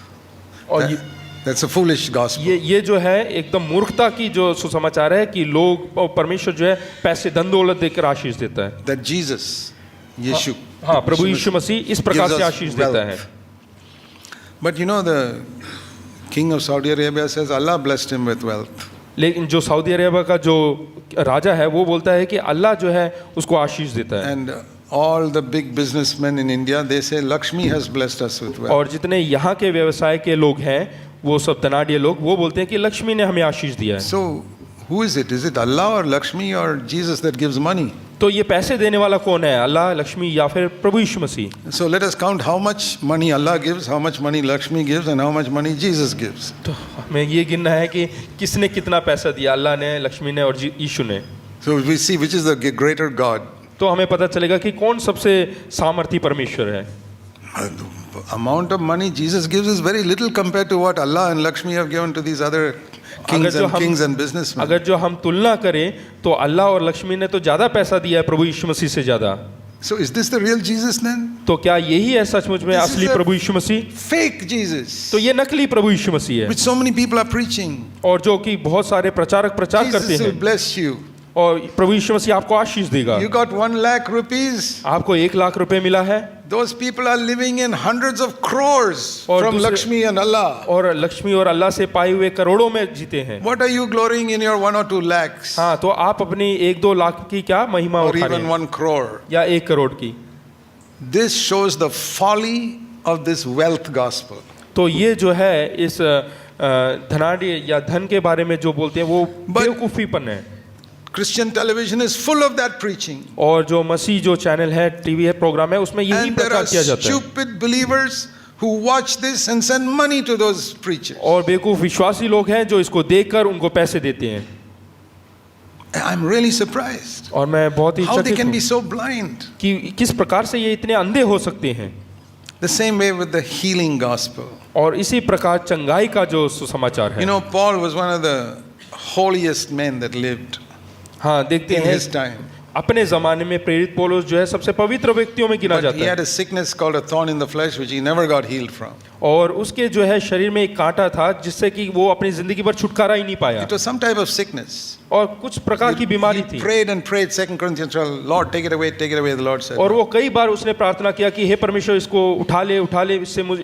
और That's a foolish gospel. ये जो है एकदम मूर्खता की जो सुसमाचार है कि लोग और परमेश्वर जो है पैसे धन दौलत देकर आशीष देता है। That Jesus, Yeshu. हाँ, प्रभु यीशु मसीह इस प्रकार gives से us आशीष देता है। wealth. But you know, the king of Saudi Arabia says Allah blessed him with wealth. लेकिन जो सऊदी अरेबिया का जो राजा है वो बोलता है कि अल्लाह जो है उसको आशीष देता है। And all the big businessmen in India, they say Lakshmi has blessed us with wealth. और जितने यहाँ के व्यवसाय के लोग हैं वो सब धनाढ्य लोग वो बोलते हैं कि लक्ष्मी ने हमें आशीष दिया है। So, who is it? Is it Allah or Lakshmi or Jesus that gives money? तो ये पैसे देने वाला कौन है, अल्लाह, लक्ष्मी या फिर प्रभु यीशु मसीह? So let us count how much money Allah gives, how much money Lakshmi gives, and how much money Jesus gives. तो हमें ये गिनना है कि किसने कितना पैसा दिया, अल्लाह ने, लक्ष्मी ने और यीशु ने। So we see which is the greater God. तो हमें पता चलेगा कि कौन सबसे सामर्थी परमेश्वर है। The amount of money Jesus gives is very little compared to what Allah and Lakshmi have given to these other kings and businessmen. अगर जो हम तुलना करें तो अल्लाह और लक्ष्मी ने तो ज़्यादा पैसा दिया है प्रभु यीशु मसीह से ज़्यादा। So is this the real Jesus then? तो क्या यही है सचमुच में This is असली a Prabhu Yeshu Masih? Fake Jesus, तो ये नकली प्रभु यीशु मसीह है which so many people are preaching. और जो कि बहुत सारे प्रचारक प्रचार करते Jesus will हैं bless you. और प्रभु यीशु मसीह आपको आशीष देगा। You got 1 lakh rupees. आपको 1 लाख रुपए मिला है, Those people are living in hundreds of crores और from दूसरे- Lakshmi and Allah. और लक्ष्मी और अल्लाह से पाए हुए करोड़ों में जीते हैं। What are you glorying in your 1 or 2 lakhs? हाँ, तो आप अपनी 1-2 लाख की क्या महिमा Or उठा रहे even हैं, 1 crore. या 1 करोड़ की। This shows the folly of this wealth gospel. तो ये जो है इस धनाढ़ या धन के बारे में जो बोलते हैं वो But- बेवकूफ़ीपन है। Christian television is full of that preaching. और जो मसीह जो चैनल है, टीवी है, प्रोग्राम है, उसमें यही And there प्रचार are किया जाता है। stupid believers who watch this and send money to those preachers. और बेवकूफ़ विश्वासी लोग हैं जो इसको देखकर उनको पैसे देते हैं। I'm really surprised और मैं बहुत ही how they चकित can हूँ be so blind. कि किस प्रकार से ये इतने अंधे हो सकते हैं। The same way with the healing gospel. और इसी प्रकार चंगाई का जो सुसमाचार है। You know, Paul was one of the holiest men that lived हाँ, देखते in हैं his time. अपने ज़माने में प्रेरित पौलुस जो है सबसे पवित्र व्यक्तियों में गिना But he जाता है। had a sickness called a thorn in the flesh which he never got healed from. और उसके जो है शरीर में एक कांटा था जिससे कि वो अपनी जिंदगी भर छुटकारा ही नहीं पाया। It was some type of sickness. और कुछ प्रकार की बीमारी He थी। prayed and prayed, 2 Corinthians 12, Lord, take it away, the Lord said. और वो कई बार उसने प्रार्थना किया कि हे परमेश्वर इसको उठा ले,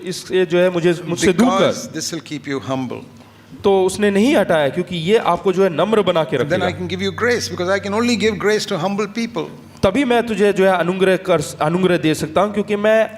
इससे जो है मुझसे दूर कर। Because this will keep you humble. तो उसने नहीं हटाया क्योंकि ये आपको जो है नम्र बना के Then I रखेगा। can give you grace because I can only give grace to humble people. तभी मैं तुझे जो है अनुग्रह दे सकता हूँ क्योंकि मैं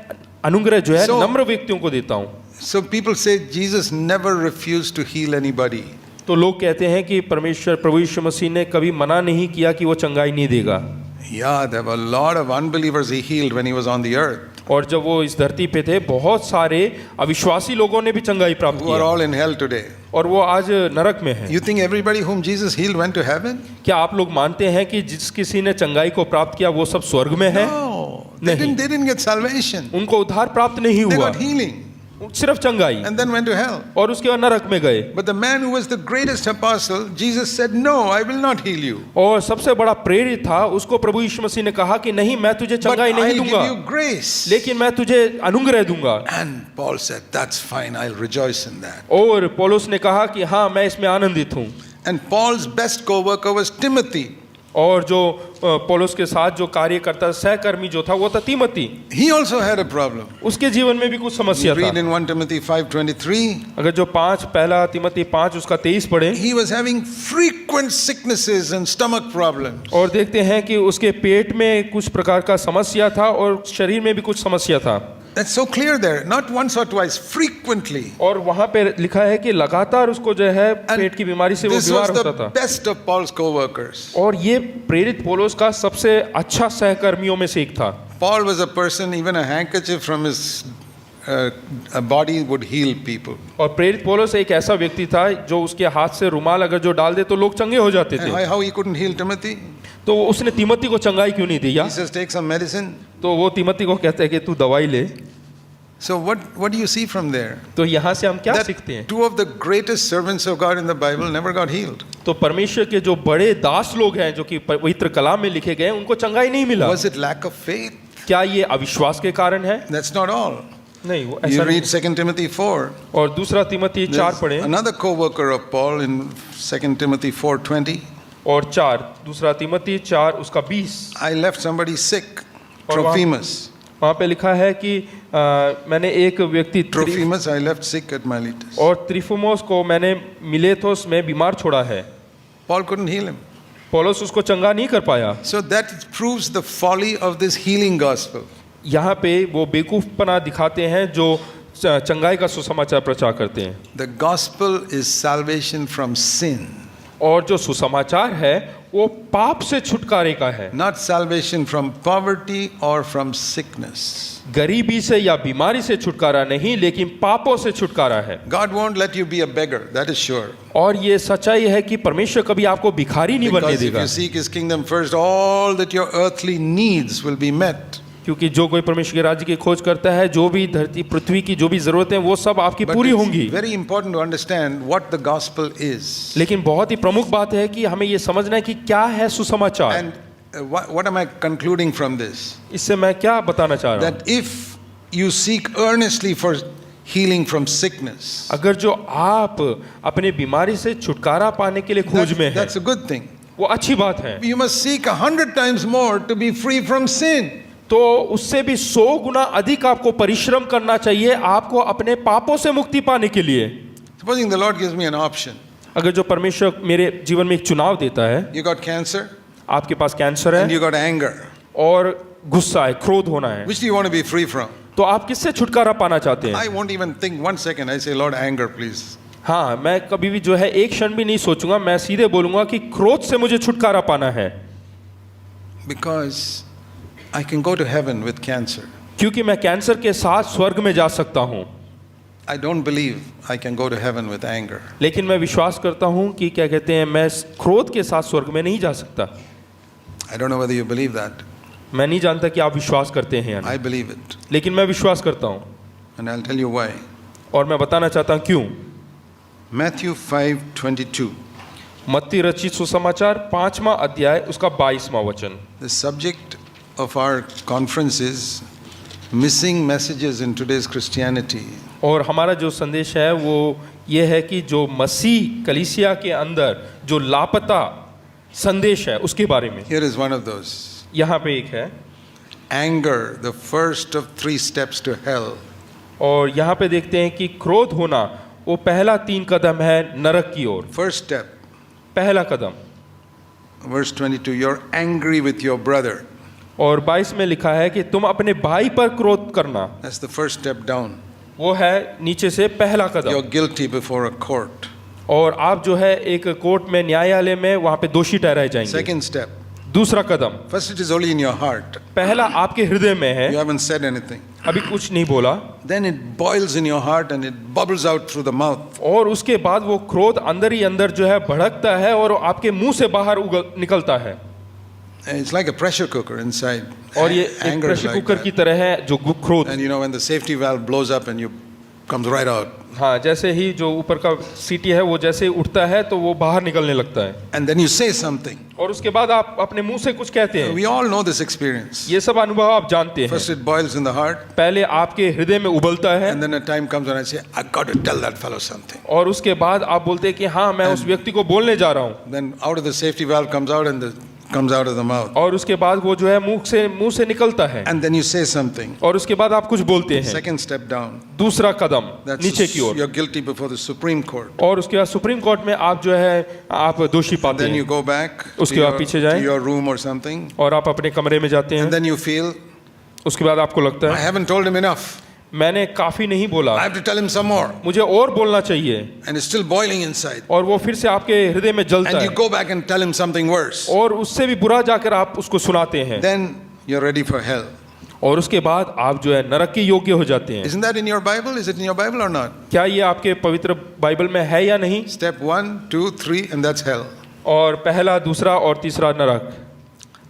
अनुग्रह जो है So- नम्र व्यक्तियों को देता हूँ। So people say Jesus never refused to heal anybody. तो लोग कहते हैं कि प्रभु यीशु मसीह ने कभी मना नहीं किया कि वो चंगाई नहीं देगा। Yeah, there were a lot of unbelievers he healed when he was on the earth, और जब वो इस धरती पे थे बहुत सारे अविश्वासी लोगों ने भी चंगाई प्राप्त who are की all in hell today. और वो आज नरक में है। You think everybody whom Jesus healed went to heaven? क्या आप लोग मानते हैं कि जिस किसी ने चंगाई को प्राप्त किया वो सब स्वर्ग में है? No, नहीं। they didn't get salvation. उनको उद्धार प्राप्त नहीं They हुआ, got healing सिर्फ चंगाई, and then went to hell. और उसके बाद नरक में गए। But the man who was the greatest apostle, Jesus said, No, I will not heal you. और सबसे बड़ा प्रेरित था, उसको प्रभु यीशु मसीह ने कहा कि नहीं, मैं तुझे But चंगाई नहीं I'll दूंगा, give you grace. लेकिन मैं तुझे अनुग्रह दूंगा। And Paul said, That's fine, I'll rejoice in that. और पौलुस ने कहा कि हाँ, मैं इसमें आनंदित हूँ। And Paul's best co-worker was Timothy. और जो पौलुस के साथ जो कार्य करता सहकर्मी जो था वो था तीमोथी। He also had a problem. उसके जीवन में भी कुछ समस्या Read था। in 1 Timothy 5:23. अगर जो पहला तीमोथी 5 उसका 23 पढ़े, He was having frequent sicknesses and stomach problems. और देखते हैं कि उसके पेट में कुछ प्रकार का समस्या था और शरीर में भी कुछ समस्या था। That's so clear there. Not once or twice, frequently. और वहाँ पे लिखा है कि लगातार उसको जो है पेट की बीमारी से वो This बीमार was होता the था। best of Paul's co-workers. और ये प्रेरित पौलुस का सबसे अच्छा सहकर्मियों में से एक था। Paul was a person, even a handkerchief from his a body would heal people. और प्रेरित पौलुस एक ऐसा व्यक्ति था जो उसके हाथ से रुमाल अगर जो डाल दे तो लोग चंगे हो जाते थे। How he couldn't heal Timothy? तो उसने तीमोथी को चंगाई क्यों नहीं दिया? He says, take some medicine. तो वो तीमोथी को कहते हैं कि तू दवाई ले। So what do you see from there? तो यहाँ से हम क्या That सीखते हैं? two of the greatest servants of God in the Bible never got healed. तो परमेश्वर के जो बड़े दास लोग हैं जो कि पवित्र कलाम में लिखे गए उनको चंगाई नहीं मिला। Was it lack of faith? क्या ये अविश्वास के कारण है? That's not all. नहीं, वो You ऐसा नहीं। read 2 Timothy 4. और दूसरा तीमोथी 4 There's पढ़े, another co-worker of Paul in 2 Timothy 4:20. और 4 दूसरा तीमोथी 4 उसका 20। I left somebody sick, और वहाँ- Trophimus. वहाँ पे लिखा है कि मैंने एक व्यक्ति Trophimus I left sick at Miletus. और त्रिफुमोस को मैंने मिलेतोस में बीमार छोड़ा है। Paul couldn't heal him. पौलुस उसको चंगा नहीं कर पाया। So that proves the folly of this healing gospel. यहाँ पे वो बेवकूफ़पना दिखाते हैं जो चंगाई का सुसमाचार प्रचार करते हैं। The gospel is salvation from sin, और जो सुसमाचार है वो पाप से छुटकारे का है, not salvation from poverty or from sickness. गरीबी से या बीमारी से छुटकारा नहीं, लेकिन पापों से छुटकारा है। God won't let you be a beggar, that is sure. और ये सच्चाई है कि परमेश्वर कभी आपको भिखारी नहीं बनने Because if देगा, you seek His kingdom first, all that your earthly needs will be met. क्योंकि जो कोई परमेश्वर के राज्य की खोज करता है, जो भी धरती पृथ्वी की जो भी जरूरतें हैं वो सब आपकी But पूरी it's होंगी। very important to understand what the gospel is. लेकिन बहुत ही प्रमुख बात है कि हमें ये समझना है कि क्या है सुसमाचार। And what am I concluding from this? इससे मैं क्या बताना चाह रहा हूँ? That if you seek earnestly for healing from sickness, अगर जो आप अपने बीमारी से छुटकारा पाने के लिए खोज में हैं, that's a good thing. वो अच्छी बात है। You must seek 100 times more to be free from sin. तो उससे भी 100 गुना अधिक आपको परिश्रम करना चाहिए आपको अपने पापों से मुक्ति पाने के लिए। Supposing the Lord gives me an option. अगर जो परमेश्वर मेरे जीवन में एक चुनाव देता है, You got cancer आपके पास कैंसर and है you got anger. और गुस्सा है, क्रोध होना है, Which do you want to be free from? तो आप किससे छुटकारा पाना चाहते हैं? I won't even think 1 second. I say, Lord, anger, please. हाँ, मैं कभी भी जो है एक क्षण भी नहीं सोचूंगा, मैं सीधे बोलूंगा कि क्रोध से मुझे छुटकारा पाना है, Because I can go to heaven with cancer. क्योंकि मैं कैंसर के साथ स्वर्ग में जा सकता हूँ। I don't believe I can go to heaven with anger. लेकिन मैं विश्वास करता हूँ कि क्या कहते हैं, मैं क्रोध के साथ स्वर्ग में नहीं जा सकता। I don't know whether you believe that. मैं नहीं जानता कि आप विश्वास करते हैं या नहीं, I believe it. लेकिन मैं विश्वास करता हूँ And I'll tell you why. और मैं बताना चाहता हूँ क्यों। Matthew 5:22. मत्ती रचित सुसमाचार 5वां अध्याय उसका 22वां वचन। The subject of our conference is missing messages in today's Christianity. और हमारा जो संदेश है वो ये है कि जो मसीह कलीसिया के अंदर जो लापता संदेश है उसके बारे में। Here is one of those. यहाँ पे एक है, Anger, the first of 3 steps to hell. और यहाँ पे देखते हैं कि क्रोध होना वो पहला 3 कदम है नरक की ओर। First step, पहला कदम। verse 22, you're angry with your brother. और 22 में लिखा है कि तुम अपने भाई पर क्रोध करना, That's the first step down. वो है नीचे से पहला कदम। You're guilty before a court. और आप जो है एक कोर्ट में, न्यायालय में वहाँ पे दोषी ठहराए जाएंगे। Second step, दूसरा कदम, first it is only in your heart. पहला आपके हृदय में है, You haven't said anything. अभी कुछ नहीं बोला, Then it boils in your heart and it bubbles out through the mouth. और उसके बाद वो क्रोध अंदर ही अंदर जो है भड़कता है और आपके मुंह से बाहर निकलता है। It's like a pressure cooker inside. और ये एक Anger is pressure like cooker की that. तरह है जो क्रोध। And you know when the safety valve blows up and you comes right out. हाँ, जैसे ही जो ऊपर का सीटी है वो जैसे ही उठता है तो वो बाहर निकलने लगता है, And then you say something. और उसके बाद आप अपने मुंह से कुछ कहते हैं। We all know this experience. ये सब अनुभव आप जानते हैं। First it boils in the heart, पहले आपके हृदय में उबलता है, and then a time comes when I say, I got to tell that fellow something. और उसके बाद आप बोलते हैं कि हाँ मैं उस व्यक्ति को बोलने जा रहा हूँ, Then out of the safety valve comes out and comes out of the mouth. और उसके बाद वो जो है मुंह से निकलता है, And then you say something. और उसके बाद आप कुछ बोलते हैं। Second step down. दूसरा कदम That's नीचे की ओर, you're guilty before the Supreme Court. और उसके बाद सुप्रीम कोर्ट में आप जो है आप दोषी पाते Then you हैं, go back उसके बाद पीछे जाएं, to your room or something. और आप अपने कमरे में जाते And हैं। then you feel, उसके बाद आपको लगता I है haven't told him enough. मैंने काफी नहीं बोला, I have to tell him some more. मुझे और बोलना चाहिए, And it's still boiling inside. और वो फिर से आपके हृदय में जलता And you है, go back and tell him something worse. और उससे भी बुरा जाकर आप उसको सुनाते हैं, Then you're ready for hell. और उसके बाद आप जो है नरक के योग्य हो जाते हैं। Isn't that in your Bible? Is it in your Bible or not? क्या ये आपके पवित्र बाइबल में है या नहीं? Step 1, 2, 3, and that's hell. और पहला, दूसरा और तीसरा नरक।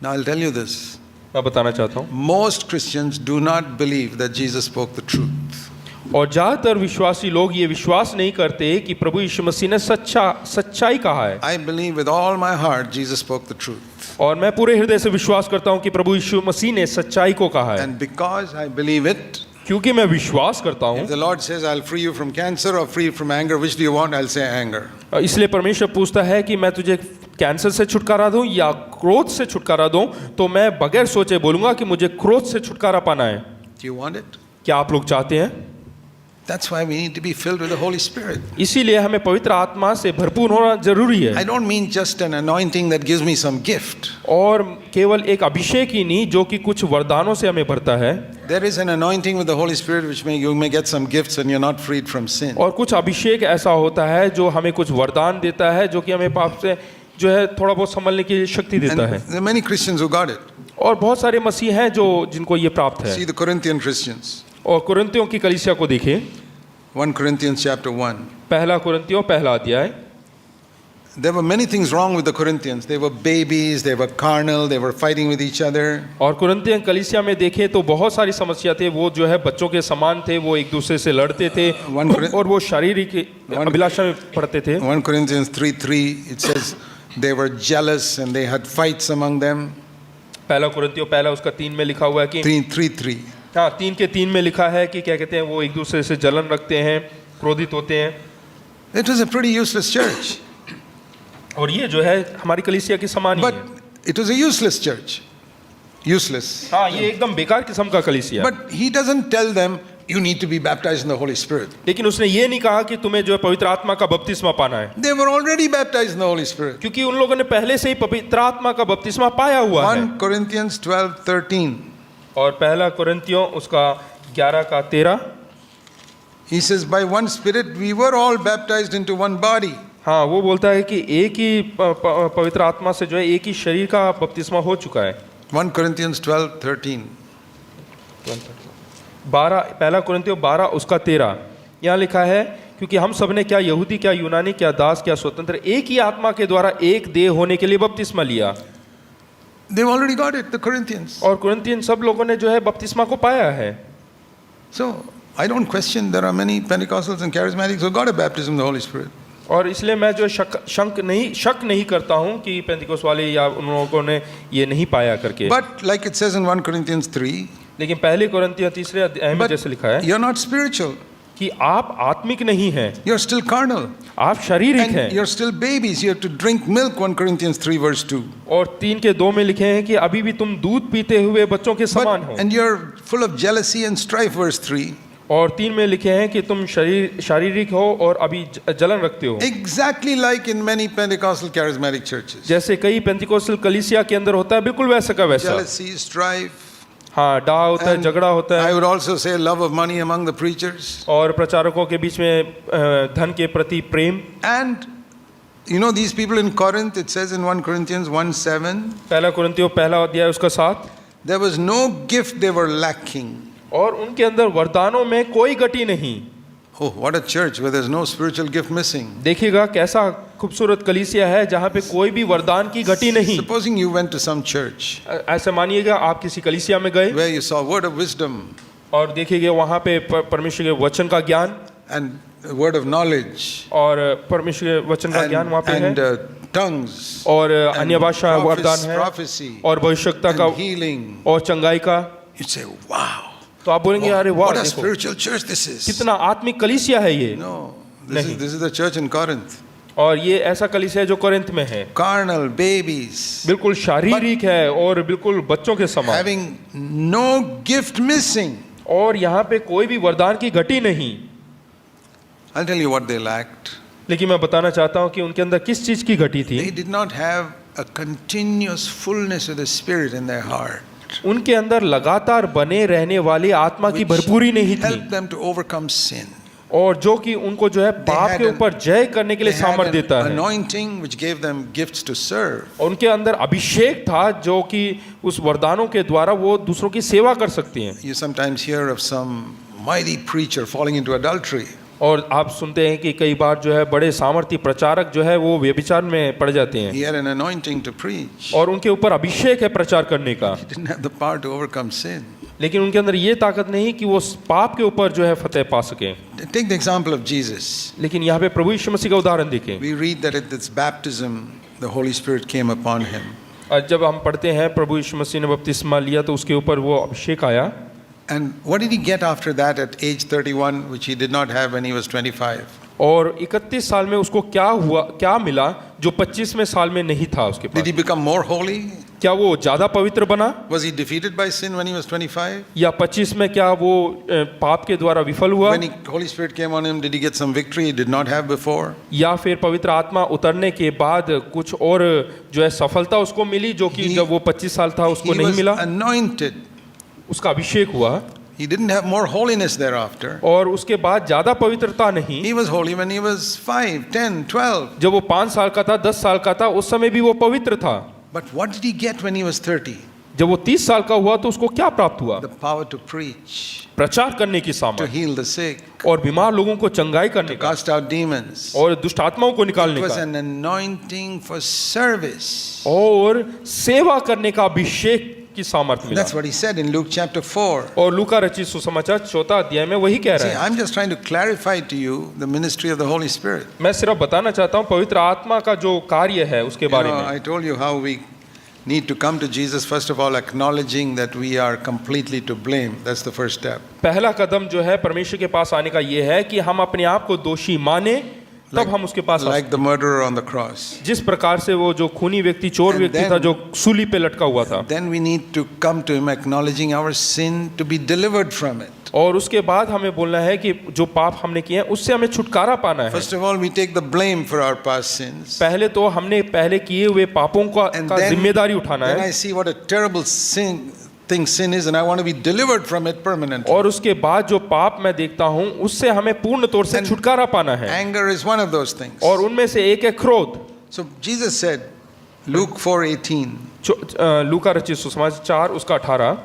Now I'll tell you this. मैं बताना चाहता हूँ, Most Christians do not believe that Jesus spoke the truth. और ज़्यादातर विश्वासी लोग ये विश्वास नहीं करते कि प्रभु यीशु मसीह ने सच्चाई कहा है। I believe with all my heart Jesus spoke the truth. और मैं पूरे हृदय से विश्वास करता हूँ कि प्रभु यीशु मसीह ने सच्चाई को कहा है। And because I believe it, क्योंकि मैं विश्वास करता हूँ, if the Lord says I'll free you from cancer or free from anger, which do you want? I'll say anger. इसलिए परमेश्वर पूछता है कि मैं तुझे कैंसर से छुटकारा दूं या क्रोध से छुटकारा दूं, तो मैं बगैर सोचे बोलूंगा कि मुझे क्रोध से छुटकारा पाना है। Do you want it? क्या आप लोग चाहते हैं? That's why we need to be filled with the Holy Spirit. इसीलिए हमें पवित्र आत्मा से भरपूर होना जरूरी है। I don't mean just an anointing that gives me some gift. और केवल एक अभिषेक ही नहीं जो कि कुछ वरदानों से हमें भरता है। There is an anointing with the Holy Spirit which you may get some gifts and you're not freed from sin. और कुछ अभिषेक ऐसा होता है जो हमें कुछ वरदान देता है, जो कि हमें पाप से जो है थोड़ा बहुत संभलने की शक्ति And देता है। there are many Christians who got it. और बहुत सारे मसीह हैं जो जिनको ये प्राप्त है। See the Corinthian Christians. और कुरिन्थियों की कलीसिया को देखें, 1 Corinthians chapter 1. पहला कुरिन्थियों पहला अध्याय। There were many things wrong with the Corinthians. They were babies, they were carnal, they were fighting with each other. और कुरिन्थियों कलीसिया में देखें तो बहुत सारी समस्या थे। वो जो है बच्चों के समान थे, वो एक दूसरे से लड़ते थे और वो शारीरिक अभिलाषा में पड़ते थे। 1 Corinthians 3:3 it says they were jealous and they had fights among them. पहला कुरिन्थियों पहला उसका 3 में लिखा हुआ है कि 3:3. हाँ 3 के 3 में लिखा है कि क्या कहते हैं, वो एक दूसरे से जलन रखते हैं, क्रोधित होते हैं। It was a pretty useless church. और ये जो है हमारी कलीसिया की समान ही But है। it was a useless church. useless. हाँ, ये एकदम बेकार किस्म का कलीसिया है। But he doesn't tell them, you need to be baptized in the Holy Spirit. लेकिन उसने ये नहीं कहा कि तुम्हें जो है पवित्र आत्मा का बपतिस्मा पाना है, They were already baptized in the Holy Spirit. क्योंकि उन लोगों ने पहले से ही पवित्र आत्मा का बपतिस्मा पाया हुआ है। 1 Corinthians 12:13. और पहला कुरिन्थियों उसका 11 का 13, He says, by one Spirit we were all baptized into one body. हाँ, वो बोलता है कि एक ही पवित्र आत्मा से जो है एक ही शरीर का बपतिस्मा हो चुका है। 1 Corinthians 12:13. 12 पहला कुरिन्थियों 12 उसका 13 यहाँ लिखा है, क्योंकि हम सब ने क्या यहूदी क्या यूनानी क्या दास क्या स्वतंत्र एक ही आत्मा के द्वारा एक देह होने के लिए बपतिस्मा लिया। They've already got it, the Corinthians. और कुरिन्थियन सब लोगों ने जो है बपतिस्मा को पाया है। So, I don't question, there are many Pentecostals and Charismatics who got a baptism in the Holy Spirit. और इसलिए मैं जो शक नहीं करता हूँ कि पेंतिकोस वाले या उन लोगों ने ये नहीं पाया करके। But like it says in 1 Corinthians 3, लेकिन पहले कुरिन्थियों 3 अध्याय में but जैसे लिखा है you're not spiritual, कि आप आत्मिक नहीं हैं, you're still carnal. आप शारीरिक And हैं। you're still babies, you have to drink milk, 1 Corinthians 3 verse 2. और 3 के 2 में लिखे हैं कि अभी भी तुम दूध पीते हुए बच्चों के समान हो। And you're full of jealousy and strife, verse 3. और 3 में लिखे हैं कि तुम शारीरिक हो और अभी जलन रखते हो। Exactly like in many Pentecostal charismatic churches. जैसे कई पेंतिकोस्टल कलीसिया के अंदर होता है, बिल्कुल वैसा का वैसा। Jealousy, strife. हाँ, डा होता है, And झगड़ा होता I है। would also say love of money among the preachers. और प्रचारकों के बीच में धन के प्रति प्रेम। And you know these people in Corinth, it says in 1 Corinthians 1:7, पहला कुरिन्थियों पहला अध्याय उसका 7, there was no gift they were lacking. और उनके अंदर वरदानों में कोई गति नहीं। Oh, what a church where there's no spiritual gift missing. देखिएगा कैसा खूबसूरत कलीसिया है जहाँ पे कोई भी वरदान की गति नहीं। Supposing you went to some church ऐसे मानिएगा आप किसी कलीसिया में गए where you saw word of wisdom और देखिएगा वहाँ पे परमेश्वर के वचन का ज्ञान and word of knowledge और परमेश्वर के वचन का ज्ञान वहाँ पे है, and tongues और and अन्य भाषा वरदान है, prophecy और भविष्यता का and healing. और चंगाई का। You'd say, wow, तो आप बोलेंगे अरे वाह, what a देखो spiritual church this is. कितना आत्मिक कलीसिया है ये। No, this is the church in Corinth. और ये ऐसा कलीसिया है जो कोरिन्थ में है, Carnal babies बिल्कुल शारीरिक है और बिल्कुल बच्चों के समान, having no gift missing. और यहाँ पे कोई भी वरदान की घटी नहीं। I'll tell you what they lacked. लेकिन मैं बताना चाहता हूँ कि उनके अंदर किस चीज की घटी थी। They did not have a continuous fullness of the Spirit in their heart, उनके अंदर लगातार बने रहने वाली आत्मा की भरपूरी नहीं थी, help them to overcome sin. और जो कि उनको जो है पाप had के ऊपर जय करने के They लिए had सामर्थ्य an देता है। anointing which gave them gifts to serve. और उनके अंदर अभिषेक था जो कि उस वरदानों के द्वारा वो दूसरों की सेवा कर सकती हैं। You sometimes hear of some mighty preacher falling into adultery. और आप सुनते हैं कि कई बार जो है बड़े सामर्थ्य प्रचारक जो है वो व्यभिचार में पड़ जाते हैं, He had an anointing to preach. और उनके ऊपर अभिषेक है प्रचार करने का, He didn't have the power to overcome sin. लेकिन उनके अंदर ये ताकत नहीं कि वो पाप के ऊपर जो है फतेह पा सके। Take the example of Jesus. लेकिन यहाँ पे प्रभु यीशु मसीह का उदाहरण देखें। We read that at this baptism, the Holy Spirit came upon him. और जब हम पढ़ते हैं प्रभु यीशु मसीह ने बपतिस्मा लिया तो उसके ऊपर वो अभिषेक आया। And what did he get after that at age 31, which he did not have when he was 25? और 31 साल में उसको क्या मिला जो 25वें साल में नहीं था उसके Did pass? he become more holy? क्या वो ज्यादा पवित्र बना? Was he defeated by sin when he was 25? या 25 में क्या वो पाप के द्वारा विफल हुआ? When Holy Spirit came on him, did he get some victory he did not have before? या फिर पवित्र आत्मा उतरने के बाद कुछ और जो है सफलता उसको मिली जो कि जब वो 25 साल था उसको He नहीं was मिला? anointed. उसका अभिषेक हुआ He didn't have more holiness thereafter. और उसके बाद ज्यादा पवित्रता नहीं। He was holy when he was 5, 10, 12. जब वो 5 साल का था, 10 साल का था, उस समय भी वो पवित्र था। But what did he get when he was 30? जब वो 30 साल का हुआ तो उसको क्या प्राप्त हुआ? The power to preach, प्रचार करने की to सामर्थ्य, heal the sick, और बीमार लोगों को चंगाई करने का, cast out demons. और दुष्ट आत्माओं को It निकालने was का, an anointing for service. और सेवा करने का अभिषेक की सामर्थ्य मिला। That's what he said in Luke chapter 4. और लूका रचित सुसमाचार 4 अध्याय में वही कह See, रहा है। I'm just trying to clarify to you the ministry of the Holy Spirit. मैं सिर्फ बताना चाहता हूँ पवित्र आत्मा का जो कार्य है उसके You बारे know, में। I told you how we need to come to Jesus, first of all, acknowledging that we are completely to blame. That's the first step. पहला कदम जो है परमेश्वर के पास आने का ये है कि हम अपने आप को दोषी माने तब हम उसके पास आ like the murderer on the cross. जिस प्रकार से वो जो खूनी व्यक्ति चोर And व्यक्ति then- था जो सूली पे लटका हुआ था, Then we need to come to Him acknowledging our sin to be delivered from it. और उसके बाद हमें बोलना है कि जो पाप हमने किए हैं उससे हमें छुटकारा पाना है। First of all, we take the blame for our past sins. पहले तो हमने पहले किए हुए पापों And का then, जिम्मेदारी उठाना then I है, see what a terrible thing sin is, and I want to be delivered from it permanently. और उसके बाद जो पाप मैं देखता हूँ उससे हमें पूर्ण तौर से And छुटकारा पाना है, Anger is one of those things. और उनमें से एक है क्रोध। So Jesus said, Luke 4:18, लूका रचित सुसमाचार 4 उसका 18,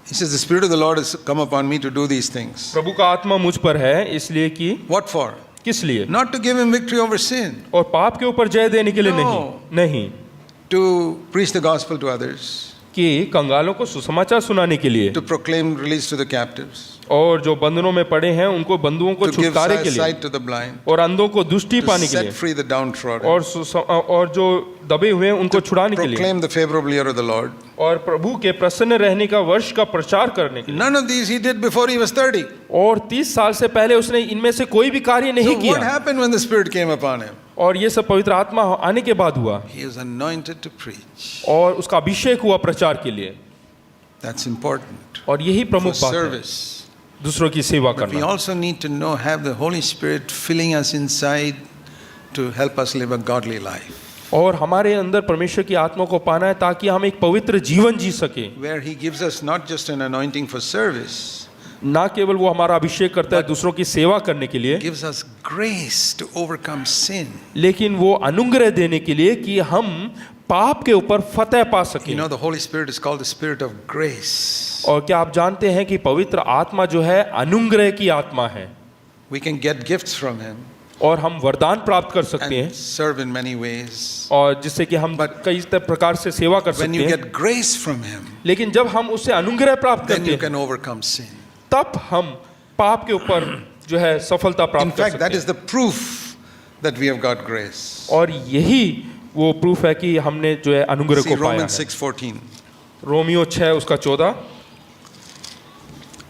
He says, the Spirit of the Lord has come upon me to do these things. प्रभु का आत्मा मुझ पर है इसलिए कि What for? किस लिए? Not to give him victory over sin, और पाप के ऊपर जय देने के लिए No. नहीं, to preach the gospel to others, कि कंगालों को सुसमाचार सुनाने के लिए, to proclaim release to the captives, और जो बंधनों में पड़े हैं उनको बंधुओं को to give छुटकारे के लिए, sight to the blind, और अंधों को दृष्टि to पाने के set लिए, free the downtrodden, और जो दबे हुए हैं उनको छुड़ाने के लिए, proclaim the favorable year of the Lord. और प्रभु के प्रसन्न रहने का वर्ष का प्रचार करने के लिए। None of these he did before he was 30. और 30 साल से पहले उसने इनमें से कोई भी कार्य So नहीं what किया, happened when the Spirit came upon him? और ये सब पवित्र आत्मा आने के बाद हुआ, He was anointed to preach. और उसका अभिषेक हुआ प्रचार के लिए, That's important. और यही For प्रमुख बात है, service. दूसरों की सेवा But we करना। also need to know, have the Holy Spirit filling us inside to help us live a godly life, और हमारे अंदर परमेश्वर की आत्मा को पाना है ताकि हम एक पवित्र जीवन जी सके। where He gives us not just an anointing for service, ना केवल वो हमारा अभिषेक करता है दूसरों की सेवा करने के लिए, gives us grace to overcome sin. लेकिन वो अनुग्रह देने के लिए कि हम पाप के ऊपर फतह पा You सकें। know, the Holy Spirit is called the Spirit of grace. और क्या आप जानते हैं कि पवित्र आत्मा जो है अनुग्रह की आत्मा है, We can get gifts from Him और हम वरदान प्राप्त कर सकते and हैं, serve in many ways. और जिससे कि हम But कई प्रकार से सेवा कर When सकते you हैं, get grace from Him, लेकिन जब हम उससे अनुग्रह प्राप्त then करते you हैं can overcome sin. तब हम पाप के ऊपर जो है सफलता In प्राप्त कर fact, that सकते is the proof that we have got grace. हैं, और यही वो प्रूफ है कि हमने जो है अनुग्रह See को पाया Romans है। 6:14. रोमियो 6 उसका 14,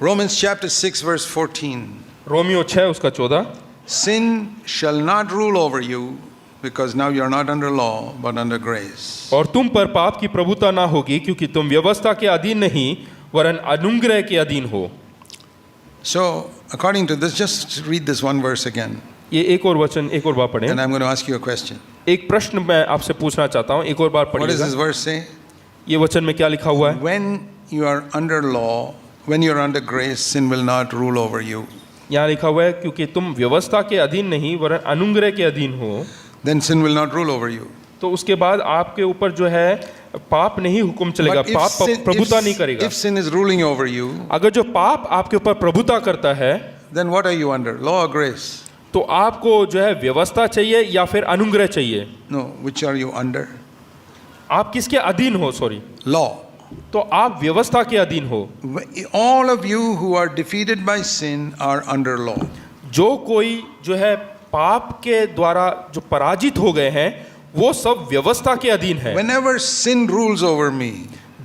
Romans chapter 6 verse 14. रोमियो 6 उसका 14, Sin shall not rule over you because now you are not under law but under grace. और तुम पर पाप की प्रभुता ना होगी क्योंकि तुम व्यवस्था के अधीन नहीं वरन अनुग्रह के अधीन हो। So, according to this, just read this one verse again, ये एक और वचन एक और बार पढ़ें। and I'm going to ask you a question. एक प्रश्न मैं आपसे पूछना चाहता हूँ, एक और बार What does पढ़िएगा। this verse say? ये वचन में क्या लिखा हुआ है? When you are under law, when you are under grace, sin will not rule over you. यहाँ लिखा हुआ है क्योंकि तुम व्यवस्था के अधीन नहीं वरन अनुग्रह के अधीन हो, Then sin will not rule over you. तो उसके बाद आपके ऊपर जो है पाप नहीं हुक्म चलेगा, But पाप प्रभुता नहीं करेगा। if sin is ruling over you, अगर जो पाप आपके ऊपर प्रभुता करता है then what are you under? Law or grace? तो आपको जो है व्यवस्था चाहिए या फिर अनुग्रह चाहिए? No, which are you under? आप किसके अधीन हो? Sorry, Law. तो आप व्यवस्था के अधीन हो। All of you who are defeated by sin are under law. जो कोई जो है पाप के द्वारा जो पराजित हो गए हैं वो सब व्यवस्था के अधीन है। Whenever sin rules over me,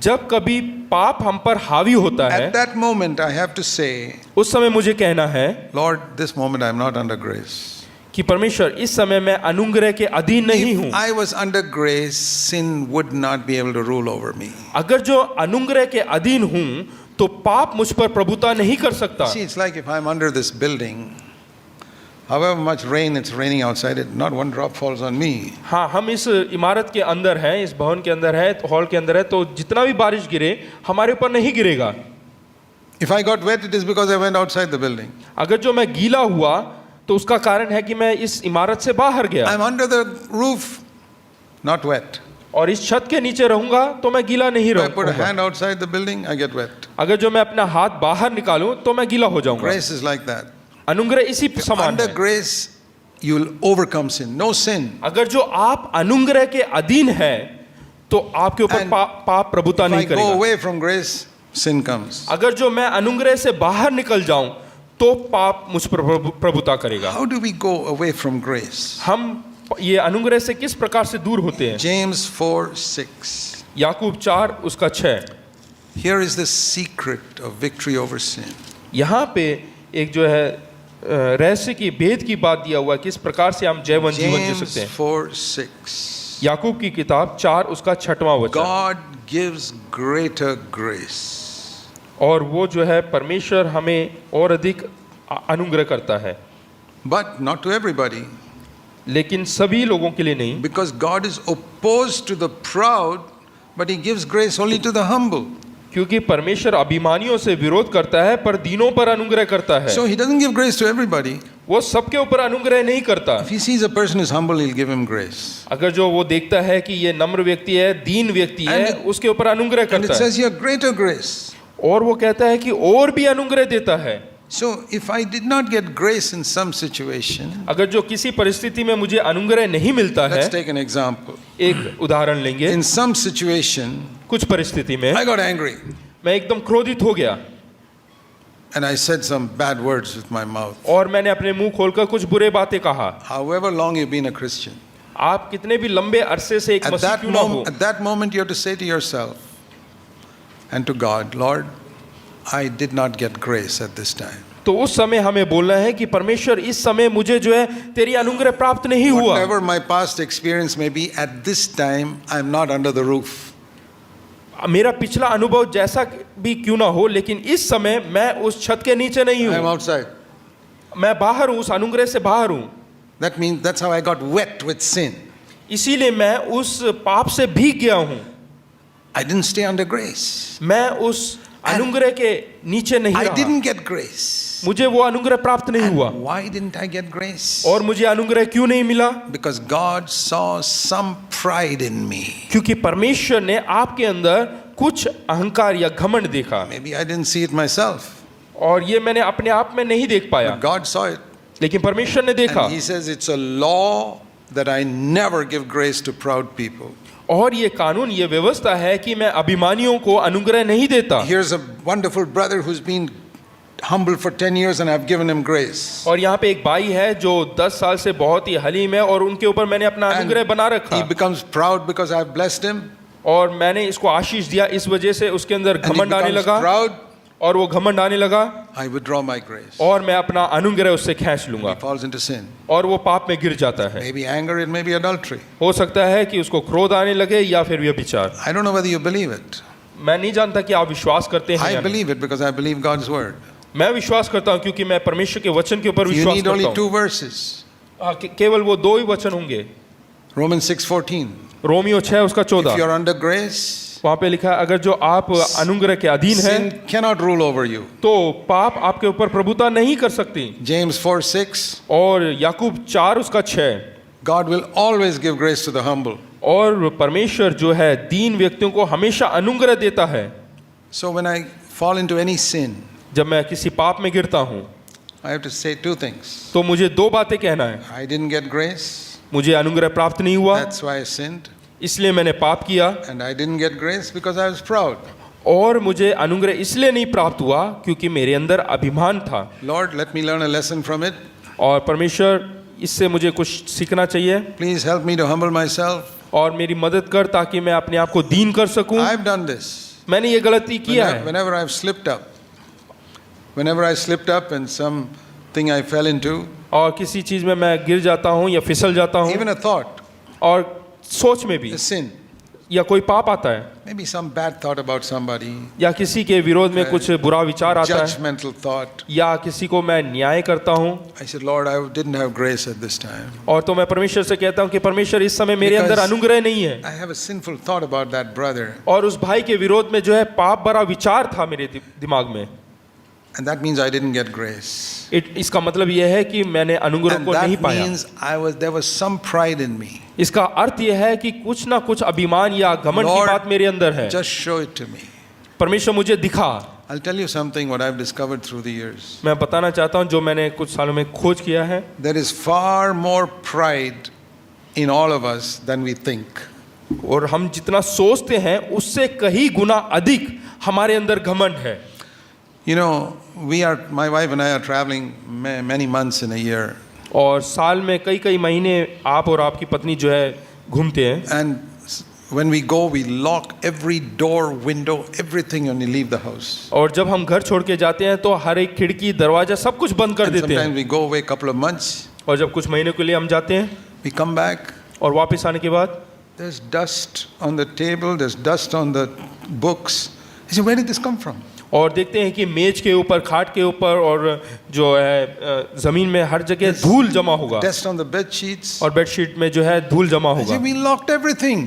जब कभी पाप हम पर हावी होता है at that moment I have to say, उस समय मुझे कहना है Lord, this moment I am not under grace. कि परमेश्वर इस समय मैं अनुग्रह के अधीन नहीं हूँ। If I was under grace, sin would not be able to rule over me. अगर जो अनुग्रह के अधीन हूँ तो पाप मुझ पर प्रभुता नहीं कर सकता। See, it's like if I'm under this building, however much rain it's raining outside, not one drop falls on me. हाँ, हम इस इमारत के अंदर हैं, इस भवन के अंदर है, हॉल के अंदर है, तो जितना भी बारिश गिरे हमारे ऊपर नहीं गिरेगा। If I got wet, it is because I went outside the building. अगर जो मैं गीला हुआ तो उसका कारण है कि मैं इस इमारत से बाहर गया, I'm under the roof, not wet. और इस छत के नीचे रहूंगा तो मैं गीला नहीं If I put a रहूंगा। hand outside the building, I get wet. अगर जो मैं अपना हाथ बाहर निकालूं तो मैं गीला हो जाऊंगा। Grace is like that. अनुग्रह इसी समान Under है। grace, you will overcome sin. No sin. अगर जो आप अनुग्रह के अधीन है तो आपके ऊपर And पाप प्रभुता If I नहीं go करेगा। away from grace, sin comes. अगर जो मैं अनुग्रह से बाहर निकल जाऊं तो पाप मुझ पर प्रभुता करेगा। How do we go away from grace? हम ये अनुग्रह से किस प्रकार से दूर होते हैं? James 4:6. याकूब 4 उसका 6। Here is the secret of victory over sin. यहाँ पे एक जो है रहस्य की भेद की बात दिया हुआ है, किस प्रकार से हम जयवंत जीवन जी James सकते हैं। 4:6. याकूब की किताब 4 उसका 6वां वचन। God gives greater grace. और वो जो है परमेश्वर हमें और अधिक अनुग्रह करता है, But not to everybody. लेकिन सभी लोगों के लिए नहीं, Because God is opposed to the proud, but He gives grace only to the humble. क्योंकि परमेश्वर अभिमानियों से विरोध करता है पर दीनों पर अनुग्रह करता है। So He doesn't give grace to everybody. वो सबके ऊपर अनुग्रह नहीं करता। If He sees a person is humble, He'll give him grace. अगर जो वो देखता है कि ये नम्र व्यक्ति है, दीन व्यक्ति है, And- उसके ऊपर अनुग्रह And it करता है। says here, greater grace. और वो कहता है कि और भी अनुग्रह देता है। So if I did not get grace in some situation, अगर जो किसी परिस्थिति में मुझे अनुग्रह नहीं मिलता है, let's take an example. एक उदाहरण लेंगे। In some situation, कुछ परिस्थिति में I got angry मैं एकदम क्रोधित हो गया and I said some bad words with my mouth. और मैंने अपने मुंह खोलकर कुछ बुरे बातें कहा। However long you've been a Christian, आप कितने भी लंबे अरसे से एक मसीह क्यों ना हो, at that moment you have to say to yourself and to God, Lord, I did not get grace at this time. तो उस समय हमें बोलना है कि परमेश्वर इस समय मुझे जो है तेरी अनुग्रह प्राप्त नहीं हुआ। Whatever my past experience may be, at this time I'm not under the roof. मेरा पिछला अनुभव जैसा भी क्यों ना हो, लेकिन इस समय मैं उस छत के नीचे नहीं I'm हूँ, outside. मैं बाहर हूँ, उस अनुग्रह से बाहर हूँ। That means that's how I got wet with sin. इसीलिए मैं उस पाप से भीग गया हूँ, I didn't stay under grace. मैं उस अनुग्रह के नीचे नहीं I रहा, didn't get grace. मुझे वो अनुग्रह प्राप्त नहीं हुआ। And why didn't I get grace? और मुझे अनुग्रह क्यों नहीं मिला? Because God saw some pride in me. क्योंकि परमेश्वर ने आपके अंदर कुछ अहंकार या घमंड देखा, Maybe I didn't see it myself, और ये मैंने अपने आप में नहीं देख पाया, but God saw it. लेकिन परमेश्वर ने देखा। And He says it's a law that I never give grace to proud people. और ये कानून, ये व्यवस्था है कि मैं अभिमानियों को अनुग्रह नहीं देता। Here's a wonderful brother who's been humble for 10 years and I've given him grace. और यहाँ पे एक भाई है जो 10 साल से बहुत ही हलीम है और उनके ऊपर मैंने अपना And अनुग्रह बना he रखा, becomes proud because I've blessed him. और मैंने इसको आशीष दिया, इस वजह से उसके अंदर And he घमंड आने becomes लगा, proud. और वो घमंड आने लगा, I withdraw my grace. और मैं अपना अनुग्रह उससे खींच लूंगा, He falls into sin. और वो पाप में गिर जाता है। Maybe anger, it may be adultery. हो सकता है कि उसको क्रोध आने लगे या फिर व्यभिचार। I don't know whether you believe it. मैं नहीं जानता कि आप विश्वास करते हैं I या नहीं। believe it because I believe God's word. मैं विश्वास करता हूँ क्योंकि मैं परमेश्वर के वचन के ऊपर You विश्वास need only करता 2 हूँ। verses. हाँ, केवल वो 2 ही वचन होंगे। Romans 6:14. रोमियो 6 उसका If 14, you're under grace, वहाँ पे लिखा है अगर जो आप अनुग्रह के अधीन हैं sin cannot rule over you. तो पाप आपके ऊपर प्रभुता नहीं कर सकती। James 4:6. और याकूब 4 उसका 6, God will always give grace to the humble. और परमेश्वर जो है दीन व्यक्तियों को हमेशा अनुग्रह देता है। So when I fall into any sin, जब मैं किसी पाप में गिरता हूँ I have to say 2 things. तो मुझे 2 बातें कहना है। I didn't get grace, मुझे अनुग्रह प्राप्त नहीं हुआ, that's why I sinned. इसलिए मैंने पाप किया, And I didn't get grace because I was proud. और मुझे अनुग्रह इसलिए नहीं प्राप्त हुआ क्योंकि मेरे अंदर अभिमान था। Lord, let me learn a lesson from it. और परमेश्वर इससे मुझे कुछ सीखना चाहिए, Please help me to humble myself. और मेरी मदद कर ताकि मैं अपने आप को दीन कर सकूं। I've done this. मैंने ये गलती किया है। Whenever I've slipped up, whenever I slipped up and something I fell into, और किसी चीज़ में मैं गिर जाता हूँ या फिसल जाता हूँ, even a thought, और सोच में भी a sin, या कोई पाप आता है, maybe some bad thought about somebody, या किसी के विरोध में कुछ बुरा विचार आता है, judgmental thought, या किसी को मैं न्याय करता हूँ, I said, Lord, I didn't have grace at this time. और तो मैं परमेश्वर से कहता हूँ कि परमेश्वर इस समय मेरे अंदर Because अनुग्रह नहीं है, I have a sinful thought about that brother, और उस भाई के विरोध में जो है पाप भरा विचार था मेरे दिमाग में। and that means I didn't get grace. इसका मतलब यह है कि मैंने अनुग्रह And को नहीं that पाया। means there was some pride in me. इसका अर्थ यह है कि कुछ ना कुछ अभिमान या घमंड की Lord, बात मेरे अंदर है। Just show it to me. परमेश्वर मुझे दिखा। I'll tell you something what I've discovered through the years. मैं बताना चाहता हूँ जो मैंने कुछ सालों में खोज किया है। There is far more pride in all of us than we think. और हम जितना सोचते हैं उससे कहीं गुना अधिक हमारे अंदर घमंड है। You know, my wife and I are traveling many months in a year. और साल में कई कई महीने आप और आपकी पत्नी जो है घूमते हैं। And when we go, we lock every door, window, everything when we leave the house. और जब हम घर छोड़ के जाते हैं तो हर एक खिड़की दरवाजा सब कुछ बंद कर And देते sometimes हैं। we go away a couple of months, और जब कुछ महीनों के लिए हम जाते हैं we come back, और वापस आने के बाद there's dust on the table, there's dust on the books. You say, where did this come from? और देखते हैं कि मेज के ऊपर, खाट के ऊपर और जो है जमीन में हर जगह धूल जमा होगा Dust on the bed sheets. और बेडशीट में जो है धूल जमा I say, होगा। we locked everything.